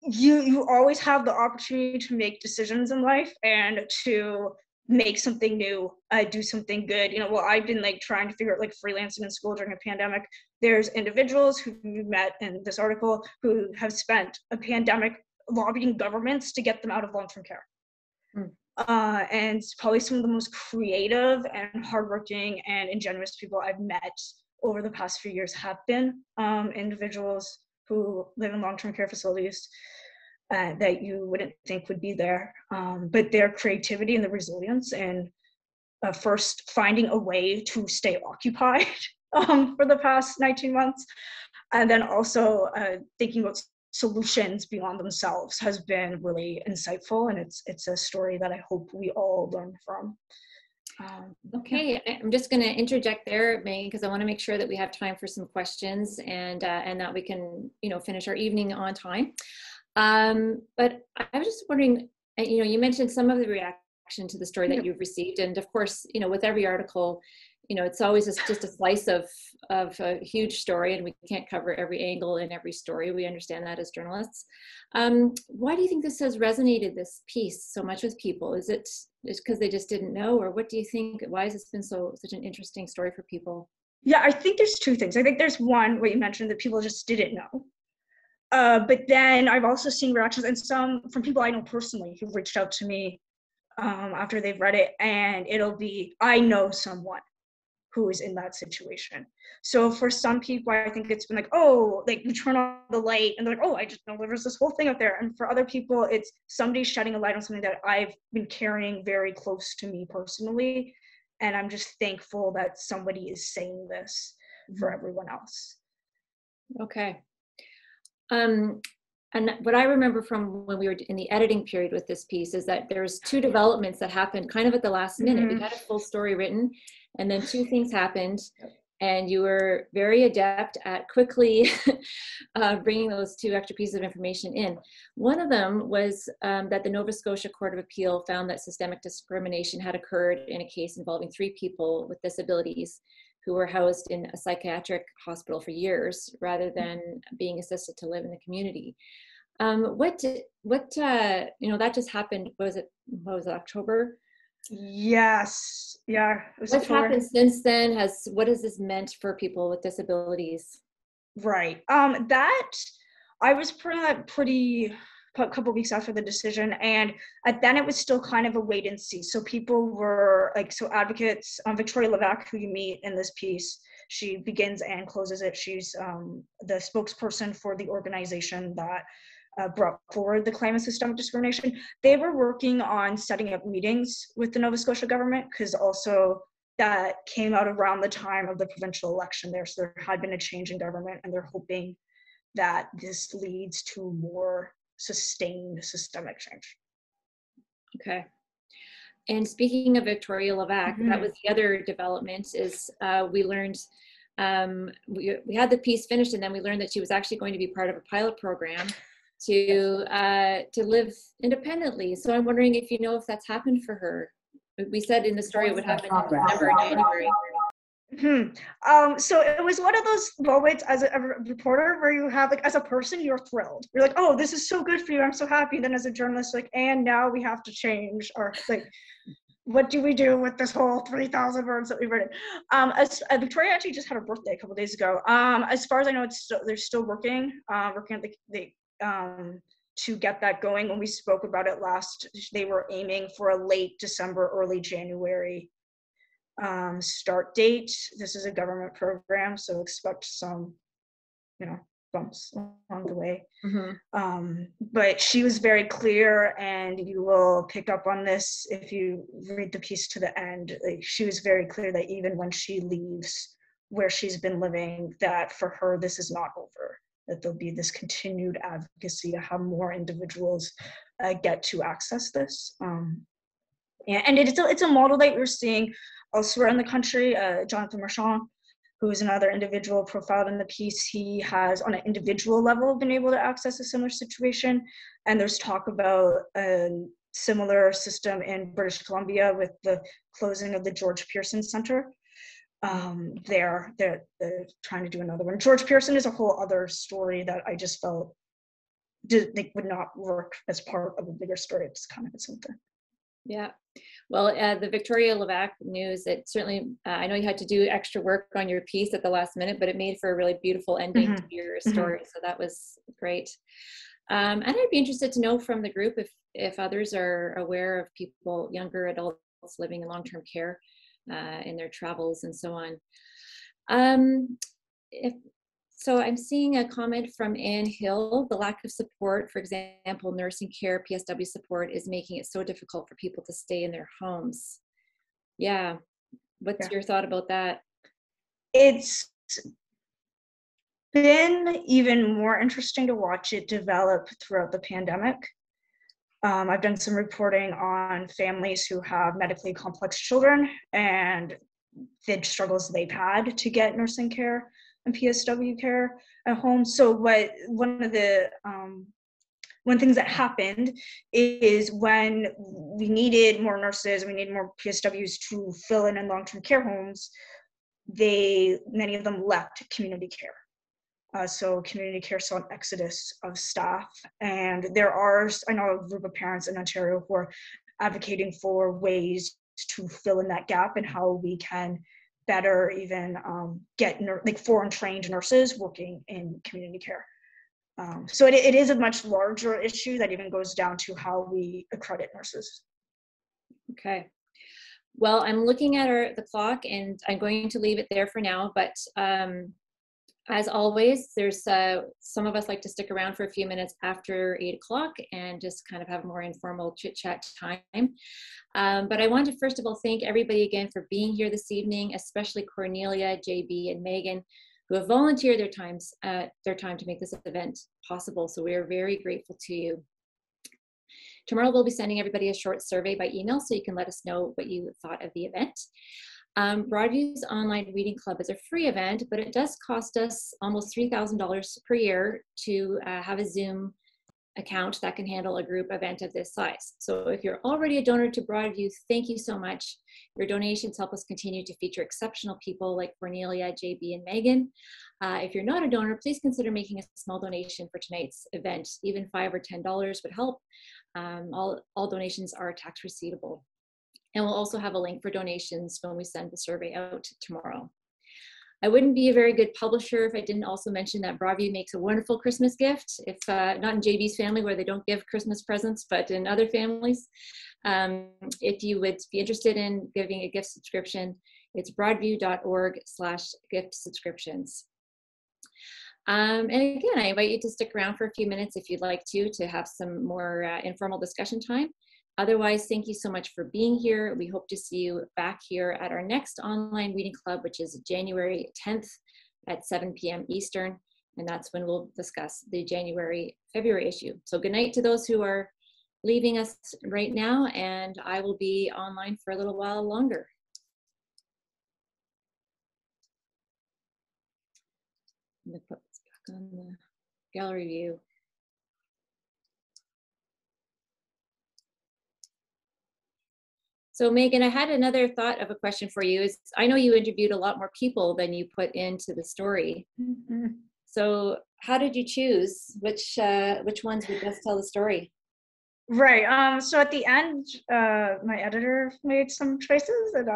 you always have the opportunity to make decisions in life and to make something new, do something good. You know, well, I've been like trying to figure out like freelancing in school during a pandemic. There's individuals who you met in this article who have spent a pandemic lobbying governments to get them out of long-term care. And probably some of the most creative and hardworking and ingenuous people I've met over the past few years have been individuals who live in long-term care facilities that you wouldn't think would be there. But their creativity and the resilience and first finding a way to stay occupied for the past 19 months, and then also thinking about solutions beyond themselves has been really insightful, and it's a story that I hope we all learn from. Okay, I'm just going to interject there, Megan, because I want to make sure that we have time for some questions and that we can, finish our evening on time. But I was just wondering, you mentioned some of the reaction to the story that you've received, and of course, with every article, it's always just a slice of a huge story, and we can't cover every angle in every story. We understand that as journalists. Why do you think this has resonated, this piece, so much with people? Is it because they just didn't know, or what do you think? Why has this been such an interesting story for people? Yeah, I think there's two things. I think there's one, what you mentioned, that people just didn't know. But then I've also seen reactions, and some from people I know personally who've reached out to me after they've read it, and it'll be, I know someone who is in that situation. So for some people, I think it's been like, oh, like you turn on the light and they're like, oh, I just know there was this whole thing up there. And for other people, it's somebody shedding a light on something that I've been carrying very close to me personally. And I'm just thankful that somebody is saying this for everyone else. Okay. And what I remember from when we were in the editing period with this piece is that there's two developments that happened kind of at the last minute. We had a full story written, and then two things happened, and you were very adept at quickly bringing those two extra pieces of information in. One of them was that the Nova Scotia Court of Appeal found that systemic discrimination had occurred in a case involving 3 people with disabilities who were housed in a psychiatric hospital for years rather than being assisted to live in the community. That just happened, was it October? Yes, yeah. What's happened since then? What has this meant for people with disabilities? Right. That I was pretty a couple of weeks after the decision, and then it was still kind of a wait and see. So people were like, so advocates, Victoria Levesque, who you meet in this piece, she begins and closes it. She's the spokesperson for the organization that brought forward the claim of systemic discrimination. They were working on setting up meetings with the Nova Scotia government, because also that came out around the time of the provincial election there. So there had been a change in government, and they're hoping that this leads to more sustained systemic change. Okay. And speaking of Victoria Levac, that was the other development is we learned, we had the piece finished, and then we learned that she was actually going to be part of a pilot program to live independently. So I'm wondering if you know if that's happened for her. We said in the story it would happen in December or January. So it was one of those moments as a reporter where you have, like, as a person, you're thrilled. You're like, oh, this is so good for you. I'm so happy. And then as a journalist, like, and now we have to change, or like, what do we do with this whole 3,000 words that we've written? Victoria actually just had her birthday a couple days ago. As far as I know, they're still working at to get that going. When we spoke about it last, they were aiming for a late December, early January start date. This is a government program, so expect some, bumps along the way. But she was very clear, and you will pick up on this if you read the piece to the end. Like, she was very clear that even when she leaves where she's been living, that for her, this is not over, that there'll be this continued advocacy to have more individuals get to access this. And it's a model that we're seeing elsewhere in the country. Jonathan Marchand, who is another individual profiled in the piece, he has, on an individual level, been able to access a similar situation. And there's talk about a similar system in British Columbia with the closing of the George Pearson Center. They're trying to do another one. George Pearson is a whole other story that I just felt they would not work as part of a bigger story. It's kind of something. Yeah. Well, the Victoria Levac news, it certainly, I know you had to do extra work on your piece at the last minute, but it made for a really beautiful ending to your story. So that was great. And I'd be interested to know from the group if others are aware of people, younger adults living in long-term care in their travels and so on. So I'm seeing a comment from Ann Hill. The lack of support, for example, nursing care, PSW support, is making it so difficult for people to stay in their homes. Yeah. What's your thought about that? It's been even more interesting to watch it develop throughout the pandemic. I've done some reporting on families who have medically complex children and the struggles they've had to get nursing care and PSW care at home. So one things that happened is when we needed more nurses, we needed more PSWs to fill in long-term care homes, many of them left community care. So community care saw an exodus of staff, and I know a group of parents in Ontario who are advocating for ways to fill in that gap and how we can better even get foreign trained nurses working in community care. So it is a much larger issue that even goes down to how we accredit nurses. Okay. Well, I'm looking at the clock, and I'm going to leave it there for now, but as always, there's some of us like to stick around for a few minutes after 8 o'clock and just kind of have more informal chit chat time. But I want to first of all thank everybody again for being here this evening, especially Cornelia, JB, and Megan, who have volunteered their time to make this event possible. So we are very grateful to you. Tomorrow we'll be sending everybody a short survey by email, so you can let us know what you thought of the event. Broadview's online reading club is a free event, but it does cost us almost $3,000 per year to have a Zoom account that can handle a group event of this size. So if you're already a donor to Broadview, thank you so much. Your donations help us continue to feature exceptional people like Cornelia, JB, and Megan. If you're not a donor, please consider making a small donation for tonight's event. Even $5 or $10 would help. All donations are tax receivable. And we'll also have a link for donations when we send the survey out tomorrow. I wouldn't be a very good publisher if I didn't also mention that Broadview makes a wonderful Christmas gift, if not in JB's family where they don't give Christmas presents, but in other families. If you would be interested in giving a gift subscription, it's broadview.org/gift subscriptions. And again, I invite you to stick around for a few minutes if you'd like to have some more informal discussion time. Otherwise, thank you so much for being here. We hope to see you back here at our next online reading club, which is January 10th at 7 p.m. Eastern. And that's when we'll discuss the February issue. So good night to those who are leaving us right now, and I will be online for a little while longer. I'm going to put this back on the gallery view. So Megan, I had another thought of a question for you. Is I know you interviewed a lot more people than you put into the story. Mm-hmm. So how did you choose which ones would best tell the story? Right. So at the end, my editor made some choices and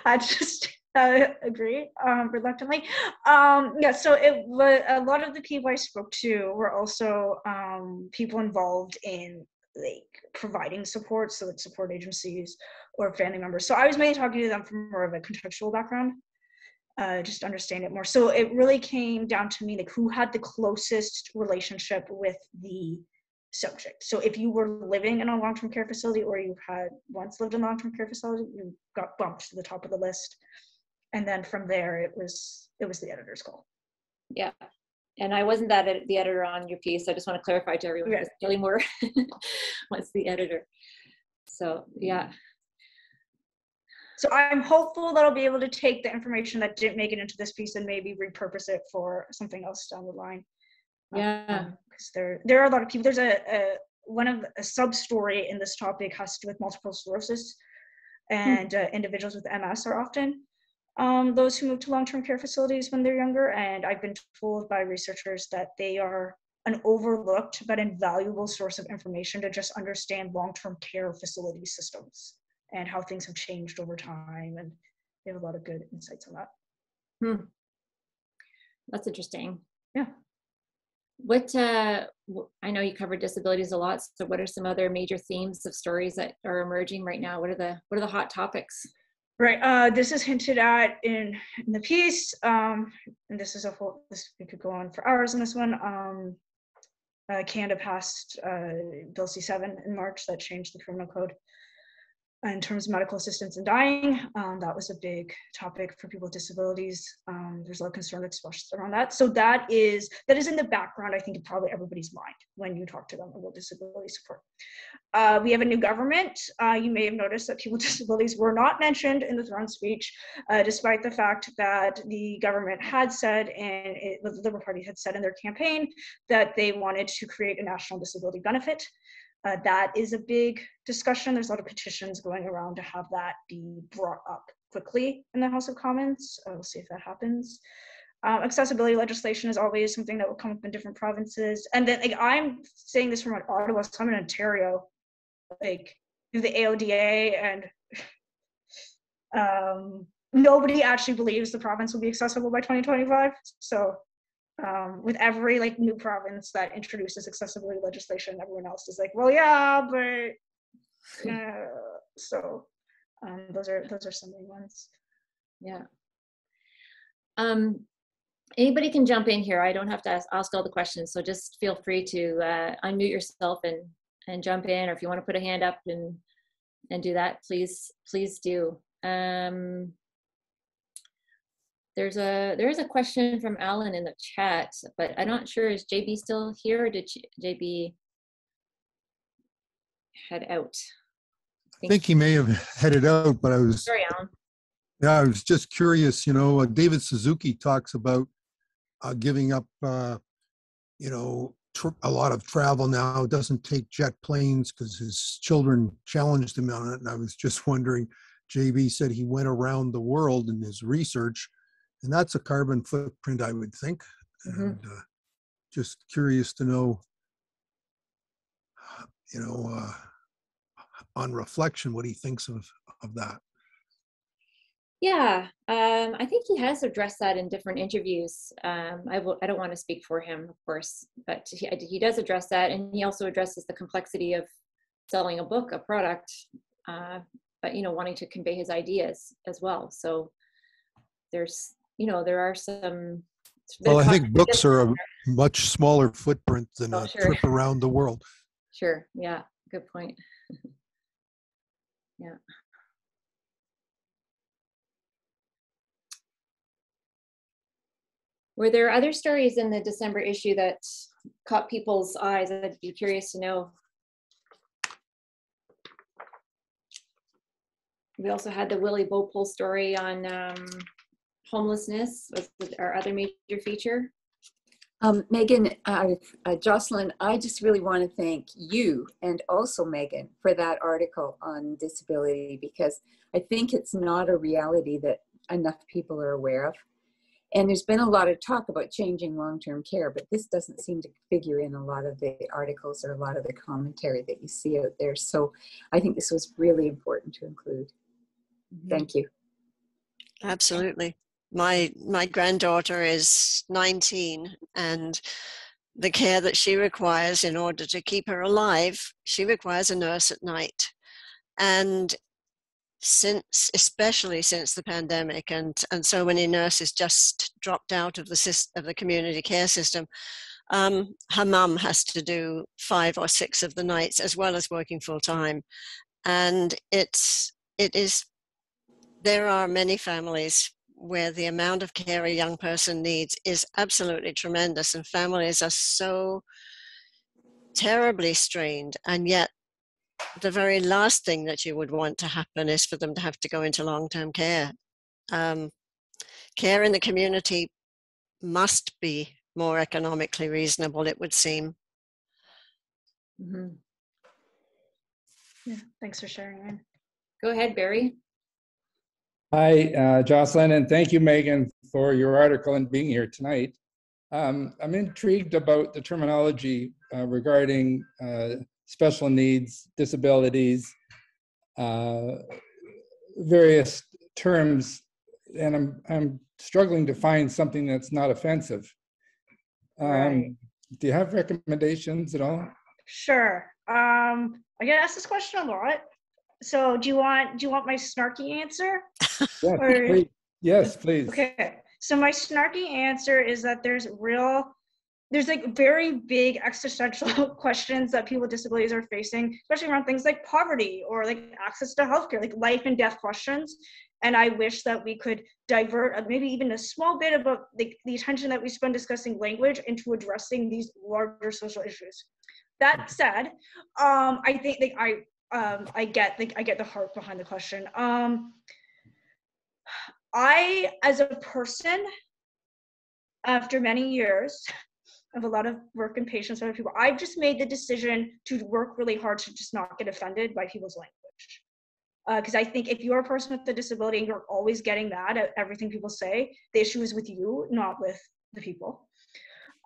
I just agree reluctantly. Yeah. So it was a lot of the people I spoke to were also people involved in like providing support, so like support agencies or family members. So I was mainly talking to them from more of a contextual background, just to understand it more. So it really came down to me, like who had the closest relationship with the subject. So if you were living in a long-term care facility or you had once lived in a long-term care facility, you got bumped to the top of the list. And then from there, it was the editor's call. Yeah. And I wasn't the editor on your piece. I just want to clarify to everyone, because Gilmour was the editor. So, yeah. So I'm hopeful that I'll be able to take the information that didn't make it into this piece and maybe repurpose it for something else down the line. Yeah. Because there are a lot of people. There's a sub-story in this topic has to do with multiple sclerosis, and individuals with MS are often those who move to long-term care facilities when they're younger. And I've been told by researchers that they are an overlooked but invaluable source of information to just understand long-term care facility systems and how things have changed over time. And they have a lot of good insights on that. That's interesting. Yeah. What, I know you covered disabilities a lot, so what are some other major themes of stories that are emerging right now? What are the hot topics? Right, this is hinted at in the piece, and this is we could go on for hours on this one. Canada passed Bill C-7 in March that changed the criminal code in terms of medical assistance in dying. That was a big topic for people with disabilities. There's a lot of concern expressed around that. So that is in the background, I think, in probably everybody's mind when you talk to them about disability support. We have a new government. You may have noticed that people with disabilities were not mentioned in the throne speech, despite the fact that the government had said, and the Liberal Party had said in their campaign, that they wanted to create a national disability benefit. That is a big discussion. There's a lot of petitions going around to have that be brought up quickly in the House of Commons. We'll see if that happens. Accessibility legislation is always something that will come up in different provinces. And then like, I'm saying this from Ottawa, so I'm in Ontario, like through the AODA, and nobody actually believes the province will be accessible by 2025. So with every like new province that introduces accessibility legislation, everyone else is like, well, yeah, but so those are some main ones. Yeah. Anybody can jump in here. I don't have to ask all the questions, so just feel free to unmute yourself and jump in, or if you want to put a hand up and do that, please do. There is a question from Alan in the chat, but I'm not sure, is JB still here, or did JB head out? I think he may have headed out, but I was. Sorry, Alan. Yeah, I was just curious. You know, David Suzuki talks about giving up. You know, a lot of travel now. Doesn't take jet planes because his children challenged him on it. And I was just wondering. JB said he went around the world in his research. And that's a carbon footprint, I would think. Mm-hmm. And just curious to know, you know, on reflection, what he thinks of that. Yeah, I think he has addressed that in different interviews. I don't want to speak for him, of course, but he does address that, and he also addresses the complexity of selling a book, a product, but you know, wanting to convey his ideas as well. So there's. You know, there are some. Well, I think books are a much smaller footprint than a trip around the world. Sure. Yeah. Good point. Yeah. Were there other stories in the December issue that caught people's eyes? I'd be curious to know. We also had the Willie Bopol story on homelessness was our other major feature. Megan, Jocelyn, I just really want to thank you and also Megan for that article on disability, because I think it's not a reality that enough people are aware of. And there's been a lot of talk about changing long-term care, but this doesn't seem to figure in a lot of the articles or a lot of the commentary that you see out there. So I think this was really important to include. Thank you. Absolutely. My granddaughter is 19, and the care that she requires in order to keep her alive, she requires a nurse at night. And especially since the pandemic, and so many nurses just dropped out of the community care system, her mum has to do 5 or 6 of the nights as well as working full time. And there are many families where the amount of care a young person needs is absolutely tremendous, and families are so terribly strained, and yet the very last thing that you would want to happen is for them to have to go into long-term care. Care in the community must be more economically reasonable, it would seem. Mm-hmm. Yeah, thanks for sharing. Go ahead, Barry. Hi, Jocelyn, and thank you, Megan, for your article and being here tonight. I'm intrigued about the terminology regarding special needs, disabilities, various terms, and I'm struggling to find something that's not offensive. Right. Do you have recommendations at all? Sure. I get asked this question a lot. So do you want my snarky answer? Yes, Or, please. Yes, please. Okay. So my snarky answer is that there's like very big existential questions that people with disabilities are facing, especially around things like poverty or like access to healthcare, like life and death questions. And I wish that we could divert maybe even a small bit about the attention that we spend discussing language into addressing these larger social issues. That said, I think I get the heart behind the question. I, as a person, after many years of a lot of work and patience with other people, I've just made the decision to work really hard to just not get offended by people's language. Because I think if you're a person with a disability and you're always getting mad at everything people say, the issue is with you, not with the people.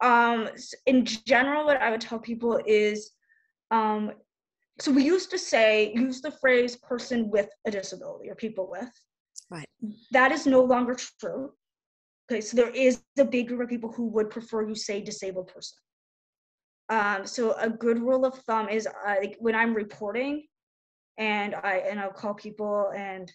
In general, what I would tell people is, so we used to use the phrase person with a disability or people with. Right. That is no longer true. Okay, so there is a big group of people who would prefer you say disabled person. So a good rule of thumb is like when I'm reporting, and I'll call people and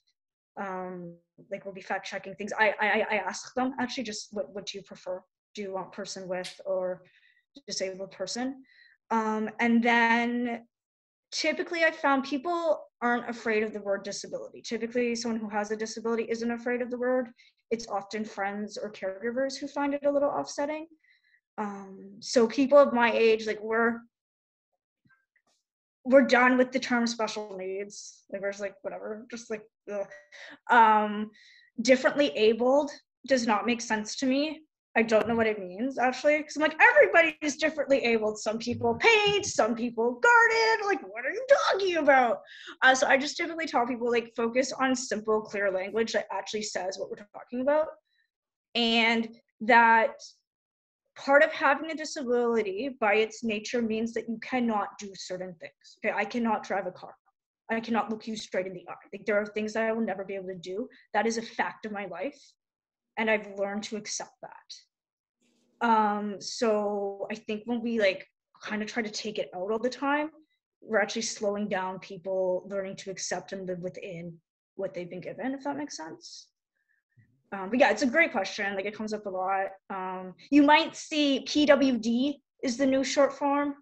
like we'll be fact checking things. I ask them actually just what do you prefer? Do you want person with or disabled person? And then typically I found people aren't afraid of the word disability. Typically someone who has a disability isn't afraid of the word. It's often friends or caregivers who find it a little offsetting. So people of my age, like we're done with the term special needs. Like we're just like, whatever, just like, ugh. Differently abled does not make sense to me. I don't know what it means actually, because I'm like, everybody is differently abled. Some people paint, some people garden. Like, what are you talking about? So I just typically tell people like focus on simple, clear language that actually says what we're talking about, and that part of having a disability by its nature means that you cannot do certain things. Okay, I cannot drive a car. I cannot look you straight in the eye. Like there are things that I will never be able to do. That is a fact of my life. And I've learned to accept that. So I think when we like kind of try to take it out all the time, we're actually slowing down people learning to accept and live within what they've been given, if that makes sense. But yeah, it's a great question. Like it comes up a lot. You might see PWD is the new short form.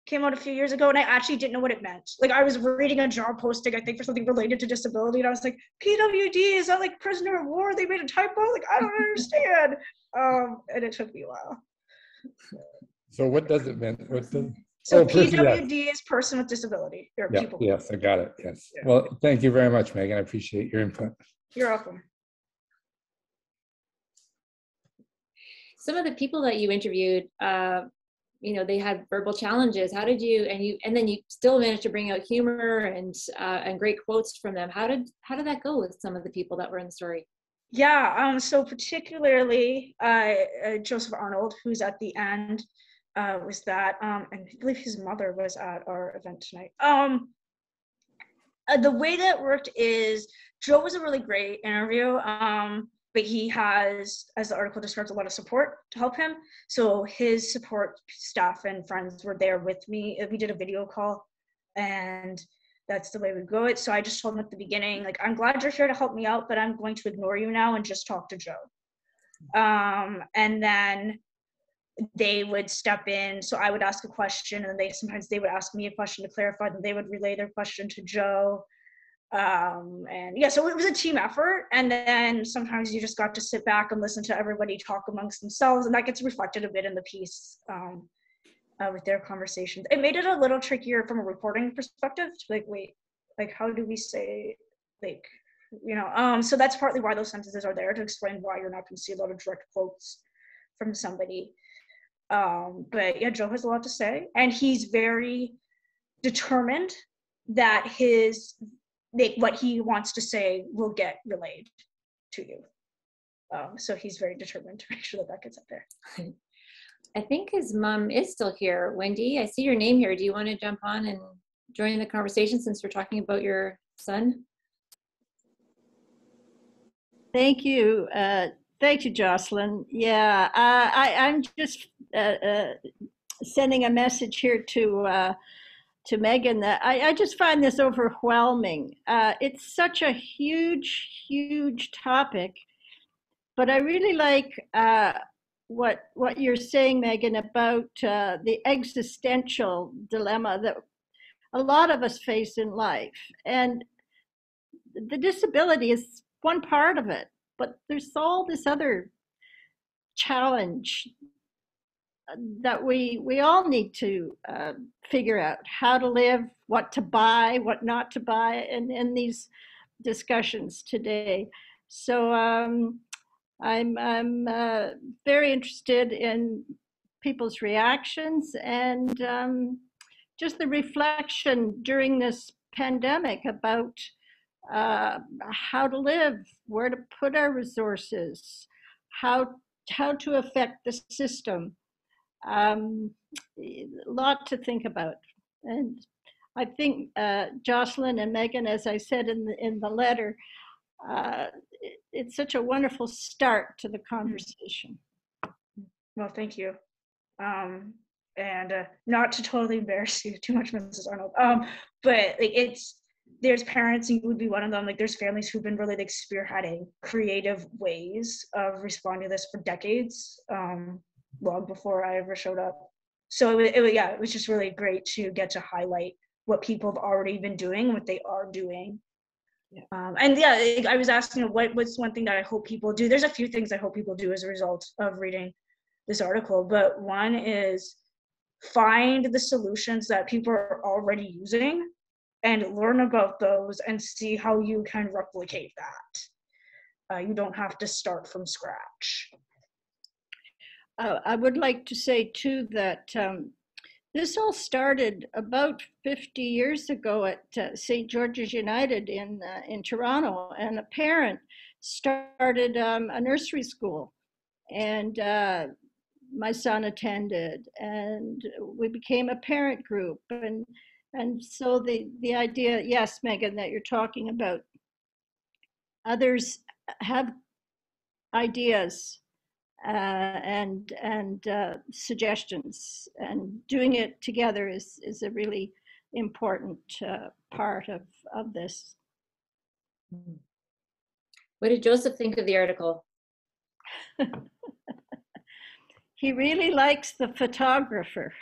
came out a few years ago, and I actually didn't know what it meant. Like, I was reading a job posting, I think, for something related to disability, and I was like, PWD, is that like prisoner of war? They made a typo? Like, I don't understand. And it took me a while. So what does it mean? What's the, So person, PWD is person with disability. Or yeah, people. yes, I got it. Yes. Yeah. Well, thank you very much, Megan. I appreciate your input. You're welcome. Some of the people that you interviewed, you know, they had verbal challenges. How did you, and then you still managed to bring out humor and great quotes from them. How did that go with some of the people that were in the story? Yeah, so particularly Joseph Arnold, who's at the end, was that, and I believe his mother was at our event tonight. The way that worked is Joe was a really great interview, but he has, as the article describes, a lot of support to help him. So his support staff and friends were there with me. We did a video call, and that's the way we go it. So I just told him at the beginning, like, I'm glad you're here to help me out, but I'm going to ignore you now and just talk to Joe. And then they would step in. So I would ask a question, and sometimes they would ask me a question to clarify, then they would relay their question to Joe. And yeah, so it was a team effort. And then sometimes you just got to sit back and listen to everybody talk amongst themselves, and that gets reflected a bit in the piece with their conversations. It made it a little trickier from a reporting perspective to like, wait, like, how do we say, like, you know, so that's partly why those sentences are there, to explain why you're not going to see a lot of direct quotes from somebody. But yeah, Joe has a lot to say, and he's very determined that what he wants to say will get relayed to you. So he's very determined to make sure that gets up there. I think his mom is still here. Wendy, I see your name here. Do you want to jump on and join the conversation since we're talking about your son? Thank you. Thank you, Jocelyn. Yeah, I'm just sending a message here to Megan that I just find this overwhelming. It's such a huge topic, but I really like what you're saying, Megan, about the existential dilemma that a lot of us face in life. And the disability is one part of it, but there's all this other challenge that we all need to figure out: how to live, what to buy, what not to buy, in these discussions today. So I'm very interested in people's reactions and just the reflection during this pandemic about how to live, where to put our resources, how to affect the system. A lot to think about. And I think Jocelyn and Megan, as I said in the letter, it's such a wonderful start to the conversation. Well, thank you. And not to totally embarrass you too much, Mrs. Arnold, but like, there's parents, and you would be one of them, like there's families who've been really like spearheading creative ways of responding to this for decades, long before I ever showed up. So it was just really great to get to highlight what people have already been doing, what they are doing. Yeah. And yeah, I was asking what's one thing that I hope people do. There's a few things I hope people do as a result of reading this article, but one is find the solutions that people are already using and learn about those and see how you can replicate that. You don't have to start from scratch. I would like to say too that this all started about 50 years ago at St. George's United in Toronto, and a parent started a nursery school, and my son attended, and we became a parent group, and so the idea, yes, Megan, that you're talking about, others have ideas and suggestions, and doing it together is a really important part of this. What did Joseph think of the article? He really likes the photographer.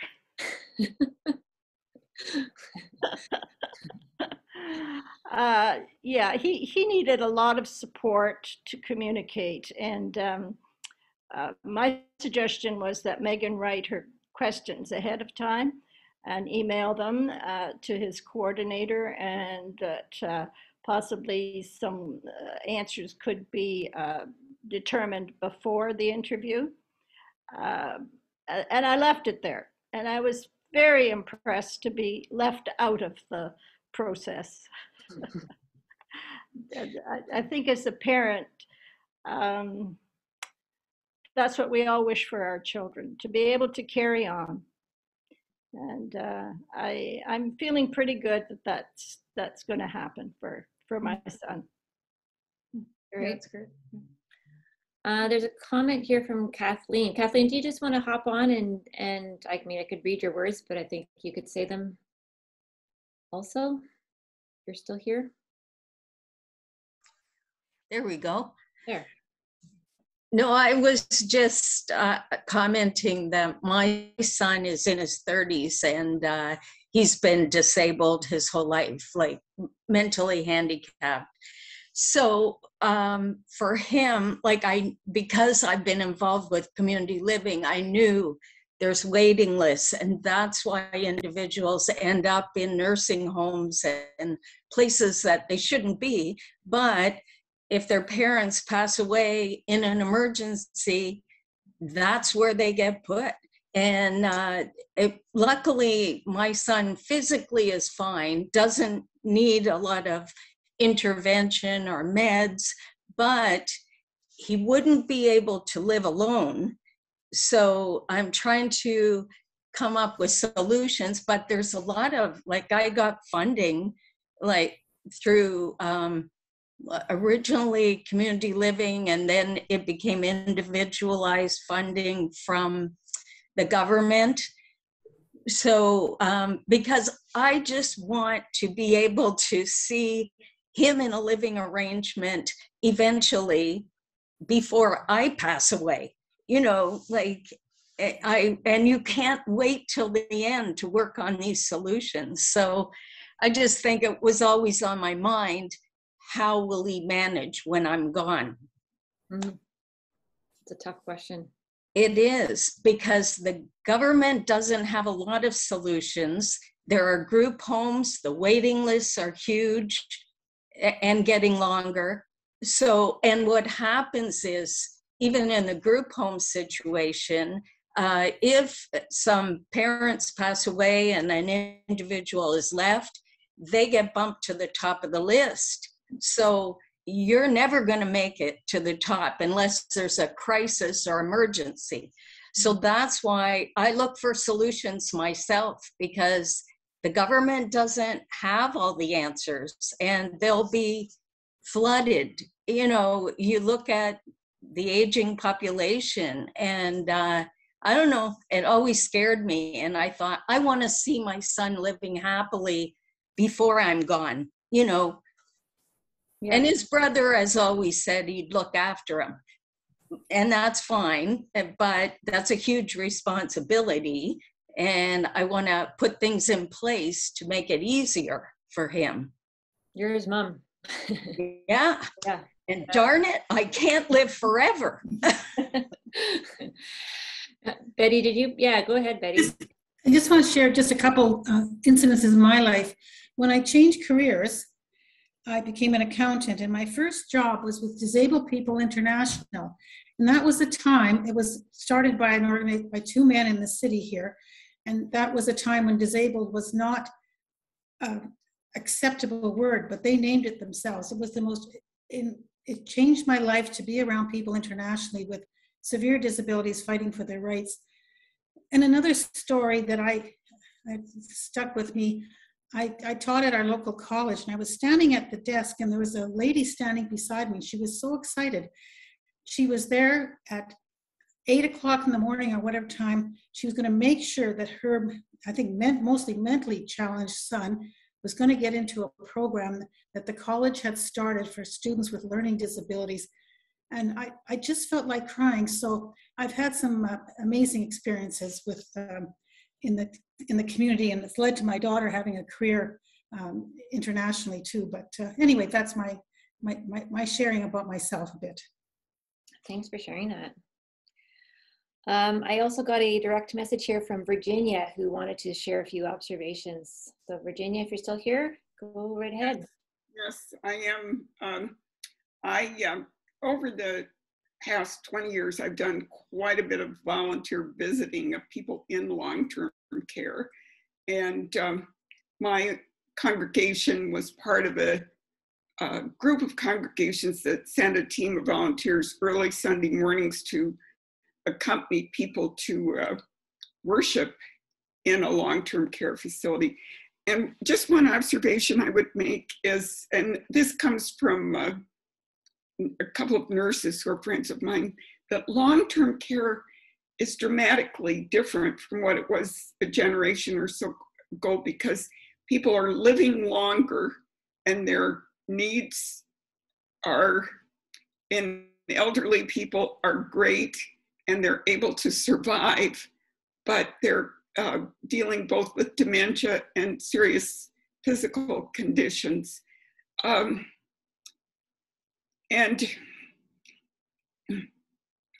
Yeah, he needed a lot of support to communicate. And my suggestion was that Megan write her questions ahead of time and email them to his coordinator, and that possibly some answers could be determined before the interview. And I left it there. And I was very impressed to be left out of the process. I think as a parent, that's what we all wish for our children, to be able to carry on. And I'm feeling pretty good that that's going to happen for my son. Great. That's great. There's a comment here from Kathleen. Kathleen, do you just want to hop on and I mean, I could read your words, but I think you could say them also. You're still here. There we go. There. No, I was just commenting that my son is in his 30s and he's been disabled his whole life, like mentally handicapped. So for him, like because I've been involved with community living, I knew there's waiting lists, and that's why individuals end up in nursing homes and places that they shouldn't be. But if their parents pass away in an emergency, that's where they get put. And luckily, my son physically is fine, doesn't need a lot of intervention or meds, but he wouldn't be able to live alone. So I'm trying to come up with solutions, but there's a lot of, like, I got funding, like through originally community living, and then it became individualized funding from the government. So because I just want to be able to see him in a living arrangement eventually before I pass away, you know, like and you can't wait till the end to work on these solutions. So I just think it was always on my mind, how will he manage when I'm gone? Mm-hmm. It's a tough question. It is, because the government doesn't have a lot of solutions. There are group homes, the waiting lists are huge and getting longer. So, and what happens is, even in the group home situation, if some parents pass away and an individual is left, they get bumped to the top of the list. So you're never going to make it to the top unless there's a crisis or emergency. So that's why I look for solutions myself, because the government doesn't have all the answers and they'll be flooded. You know, you look at the aging population, and I don't know, it always scared me. And I thought, I want to see my son living happily before I'm gone, you know. Yeah. And his brother has always said he'd look after him. And that's fine, but that's a huge responsibility. And I want to put things in place to make it easier for him. You're his mom. Yeah. Yeah. And darn it, I can't live forever. Betty, did you? Yeah, go ahead, Betty. I just want to share just a couple incidences in my life. When I changed careers, I became an accountant, and my first job was with Disabled People International. And that was a time, it was started by an organization, by two men in the city here. And that was a time when disabled was not an acceptable word, but they named it themselves. It was the most, it changed my life to be around people internationally with severe disabilities fighting for their rights. And another story that I stuck with me, I taught at our local college, and I was standing at the desk, and there was a lady standing beside me. She was so excited. She was there at 8 o'clock in the morning or whatever time. She was going to make sure that her, I think mostly mentally challenged son was going to get into a program that the college had started for students with learning disabilities. And I just felt like crying. So I've had some amazing experiences with in the community, and it's led to my daughter having a career internationally too. But anyway, that's my sharing about myself a bit. Thanks for sharing that. I also got a direct message here from Virginia, who wanted to share a few observations. So Virginia, if you're still here, go right ahead. Yes, I am. Over the past 20 years, I've done quite a bit of volunteer visiting of people in long-term care. And my congregation was part of a group of congregations that sent a team of volunteers early Sunday mornings to accompany people to worship in a long-term care facility. And just one observation I would make is, and this comes from a couple of nurses who are friends of mine, that long-term care is dramatically different from what it was a generation or so ago, because people are living longer and their needs are, in elderly people, are great and they're able to survive, but they're dealing both with dementia and serious physical conditions. And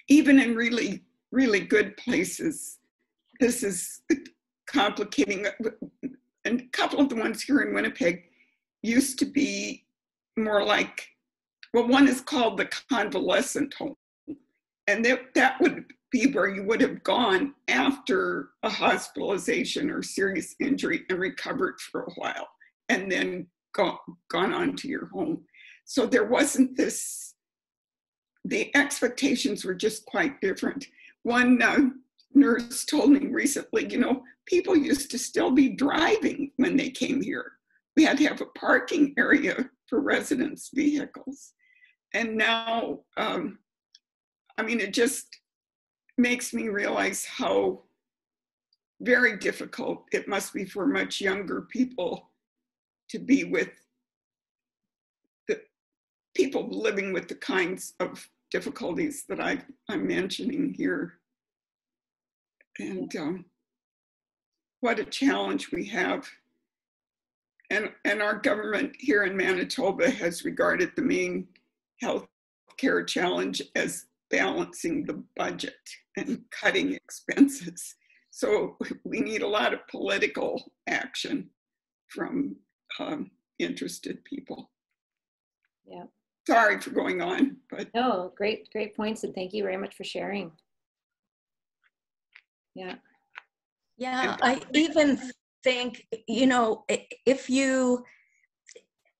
even in really, really good places, this is complicating. And a couple of the ones here in Winnipeg used to be more like, well, one is called the convalescent home. And that would be where you would have gone after a hospitalization or serious injury and recovered for a while, and then gone on to your home. So there wasn't this, the expectations were just quite different. One nurse told me recently, you know, people used to still be driving when they came here. We had to have a parking area for residents' vehicles. And now, I mean, it just makes me realize how very difficult it must be for much younger people to be with the people living with the kinds of difficulties that I'm mentioning here. And what a challenge we have. And our government here in Manitoba has regarded the main health care challenge as balancing the budget and cutting expenses. So we need a lot of political action from interested people. Yeah. Sorry for going on, but no, great points, and thank you very much for sharing. Yeah. Yeah, I even think, you know, if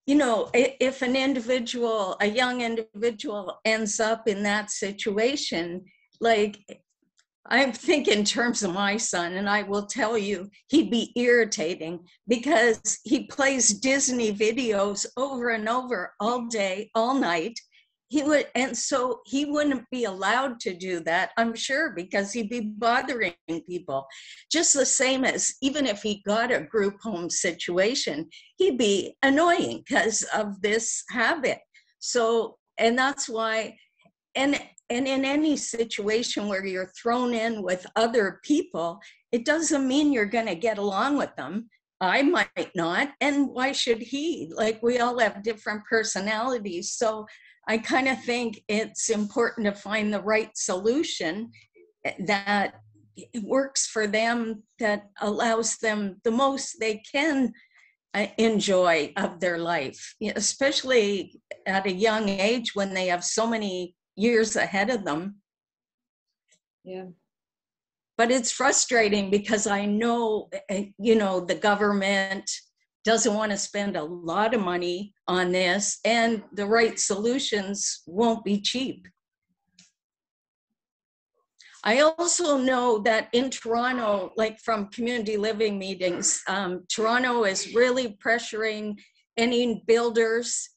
if an individual, a young individual ends up in that situation, like, I think in terms of my son, and I will tell you, he'd be irritating because he plays Disney videos over and over all day, all night. He would, and so he wouldn't be allowed to do that, I'm sure, because he'd be bothering people. Just the same as even if he got a group home situation, he'd be annoying because of this habit. So, and that's why, and in any situation where you're thrown in with other people, it doesn't mean you're going to get along with them. I might not, and why should he? Like, we all have different personalities. So I kind of think it's important to find the right solution that works for them, that allows them the most they can enjoy of their life, especially at a young age when they have so many years ahead of them. Yeah. But it's frustrating because I know, the government doesn't want to spend a lot of money on this, and the right solutions won't be cheap. I also know that in Toronto, like from community living meetings, Toronto is really pressuring any builders.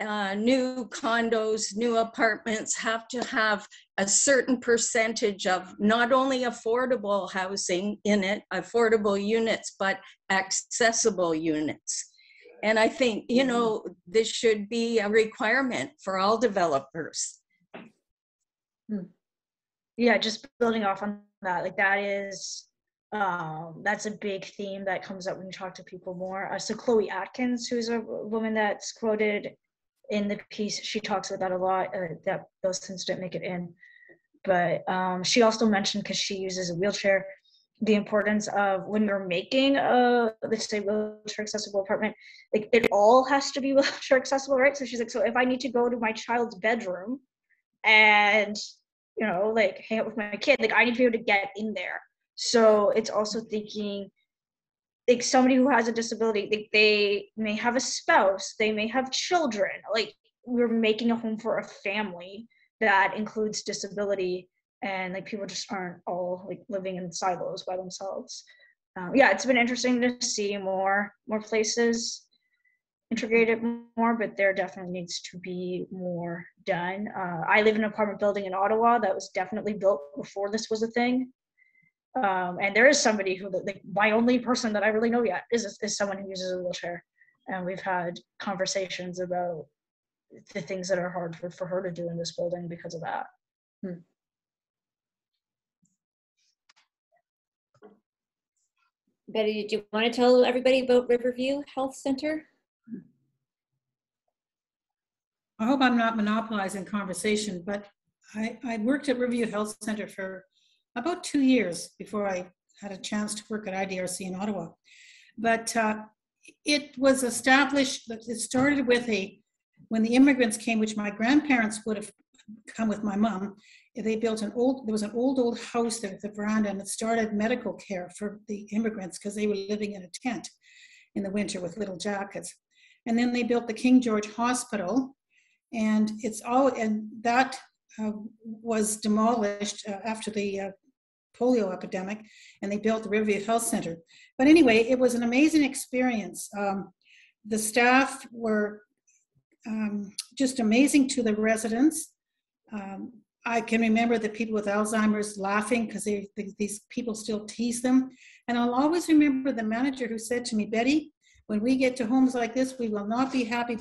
New condos, new apartments have to have a certain percentage of not only affordable housing in it, affordable units, but accessible units. And I think, this should be a requirement for all developers. Yeah, just building off on that, like that is That's a big theme that comes up when you talk to people more. So Chloe Atkins, who's a woman that's quoted in the piece, she talks about that a lot, that those things didn't make it in. But she also mentioned, because she uses a wheelchair, the importance of when you're making a, let's say, wheelchair accessible apartment, like it all has to be wheelchair accessible, right? So she's like, so if I need to go to my child's bedroom and, you know, like hang out with my kid, like I need to be able to get in there. So it's also thinking, like somebody who has a disability, like they may have a spouse, they may have children, like we're making a home for a family that includes disability, and like people just aren't all like living in silos by themselves. Yeah, it's been interesting to see more places integrate it more, but there definitely needs to be more done. I live in an apartment building in Ottawa that was definitely built before this was a thing. And there is somebody who, like, my only person that I really know yet is someone who uses a wheelchair. And we've had conversations about the things that are hard for her to do in this building because of that. Betty, did you want to tell everybody about Riverview Health Center? I hope I'm not monopolizing conversation, but I worked at Riverview Health Center for about 2 years before I had a chance to work at IDRC in Ottawa. But it was established, it started with when the immigrants came, which my grandparents would have come with my mom, they built there was an old house there with a veranda, and it started medical care for the immigrants because they were living in a tent in the winter with little jackets. And then they built the King George Hospital, and that was demolished after the polio epidemic, and they built the Riverview Health Center. But anyway, it was an amazing experience. The staff were just amazing to the residents. I can remember the people with Alzheimer's laughing because these people still tease them. And I'll always remember the manager who said to me, Betty, when we get to homes like this, we will not be happy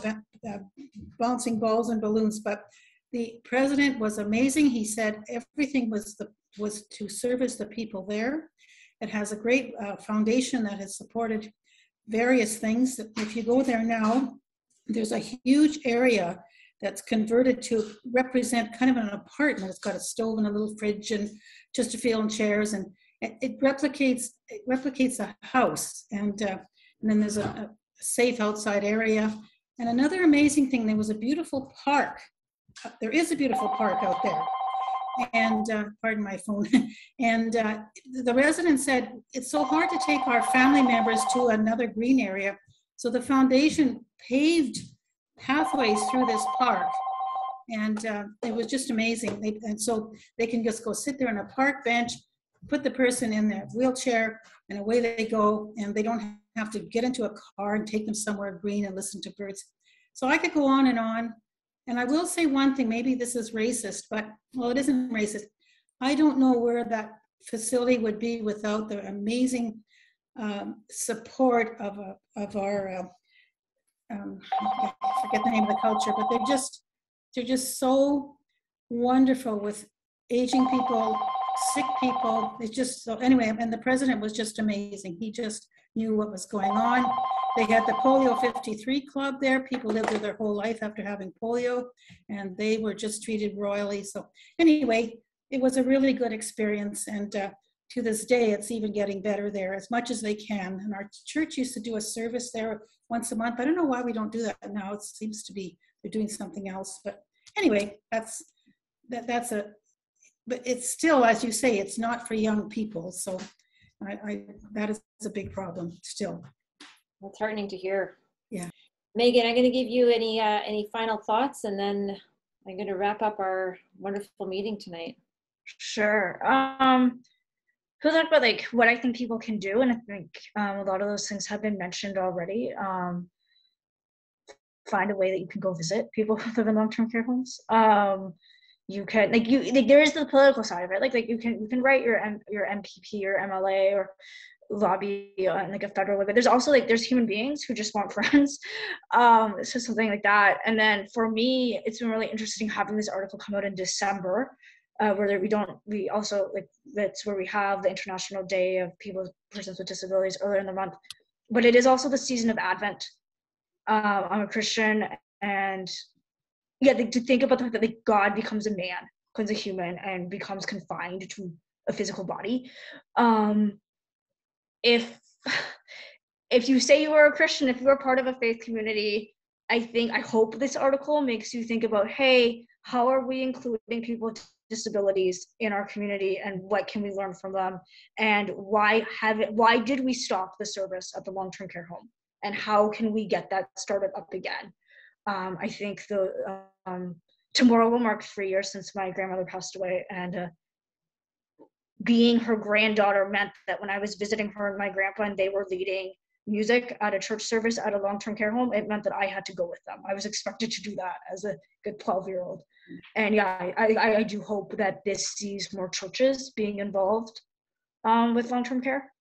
bouncing balls and balloons. But the president was amazing. He said everything was to service the people there. It has a great foundation that has supported various things. If you go there now, there's a huge area that's converted to represent kind of an apartment. It's got a stove and a little fridge and just a few chairs, and it replicates a house. And then there's a safe outside area. And another amazing thing, there was a beautiful park. There is a beautiful park out there. And pardon my phone. And the resident said, it's so hard to take our family members to another green area. So the foundation paved pathways through this park. And it was just amazing. And so they can just go sit there on a park bench, put the person in their wheelchair, and away they go. And they don't have to get into a car and take them somewhere green and listen to birds. So I could go on. And I will say one thing, maybe this is racist, but, well, it isn't racist. I don't know where that facility would be without the amazing support of our, I forget the name of the culture, but they're just so wonderful with aging people, sick people. It's just so, anyway, and the president was just amazing. He just knew what was going on. They had the Polio 53 Club there. People lived there their whole life after having polio, and they were just treated royally. So anyway, it was a really good experience. And to this day, it's even getting better there as much as they can. And our church used to do a service there once a month. I don't know why we don't do that now. It seems to be they're doing something else. But anyway, but it's still, as you say, it's not for young people. So that is a big problem still. It's heartening to hear. Yeah. Meagan, I'm going to give you any final thoughts, and then I'm going to wrap up our wonderful meeting tonight. Sure. So talk about like what I think people can do, and I think a lot of those things have been mentioned already. Find a way that you can go visit people who live in long-term care homes. You can there is the political side of it. Like you can write your MPP or MLA or lobby on like a federal level. There's also there's human beings who just want friends. So something like that. And then for me, it's been really interesting having this article come out in December we also, like, that's where we have the International Day of persons with disabilities earlier in the month. But it is also the season of Advent. I'm a Christian, and yeah, to think about the fact that, like, God becomes a man, becomes a human, and becomes confined to a physical body. If you say you are a Christian, if you are part of a faith community, I hope this article makes you think about, hey, how are we including people with disabilities in our community, and what can we learn from them, and why did we stop the service at the long-term care home, and how can we get that started up again? I think tomorrow will mark 3 years since my grandmother passed away, and being her granddaughter meant that when I was visiting her and my grandpa and they were leading music at a church service at a long-term care home, it meant that I had to go with them. I was expected to do that as a good 12-year-old. And yeah, I do hope that this sees more churches being involved with long-term care,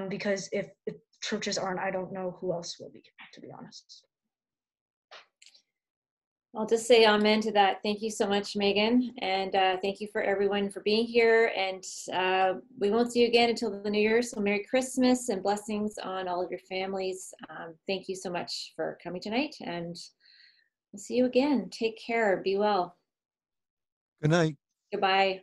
because if churches aren't, I don't know who else will be, to be honest. I'll just say amen to that. Thank you so much, Megan. And thank you for everyone for being here. And we won't see you again until the new year. So Merry Christmas and blessings on all of your families. Thank you so much for coming tonight, and we'll see you again. Take care. Be well. Good night. Goodbye.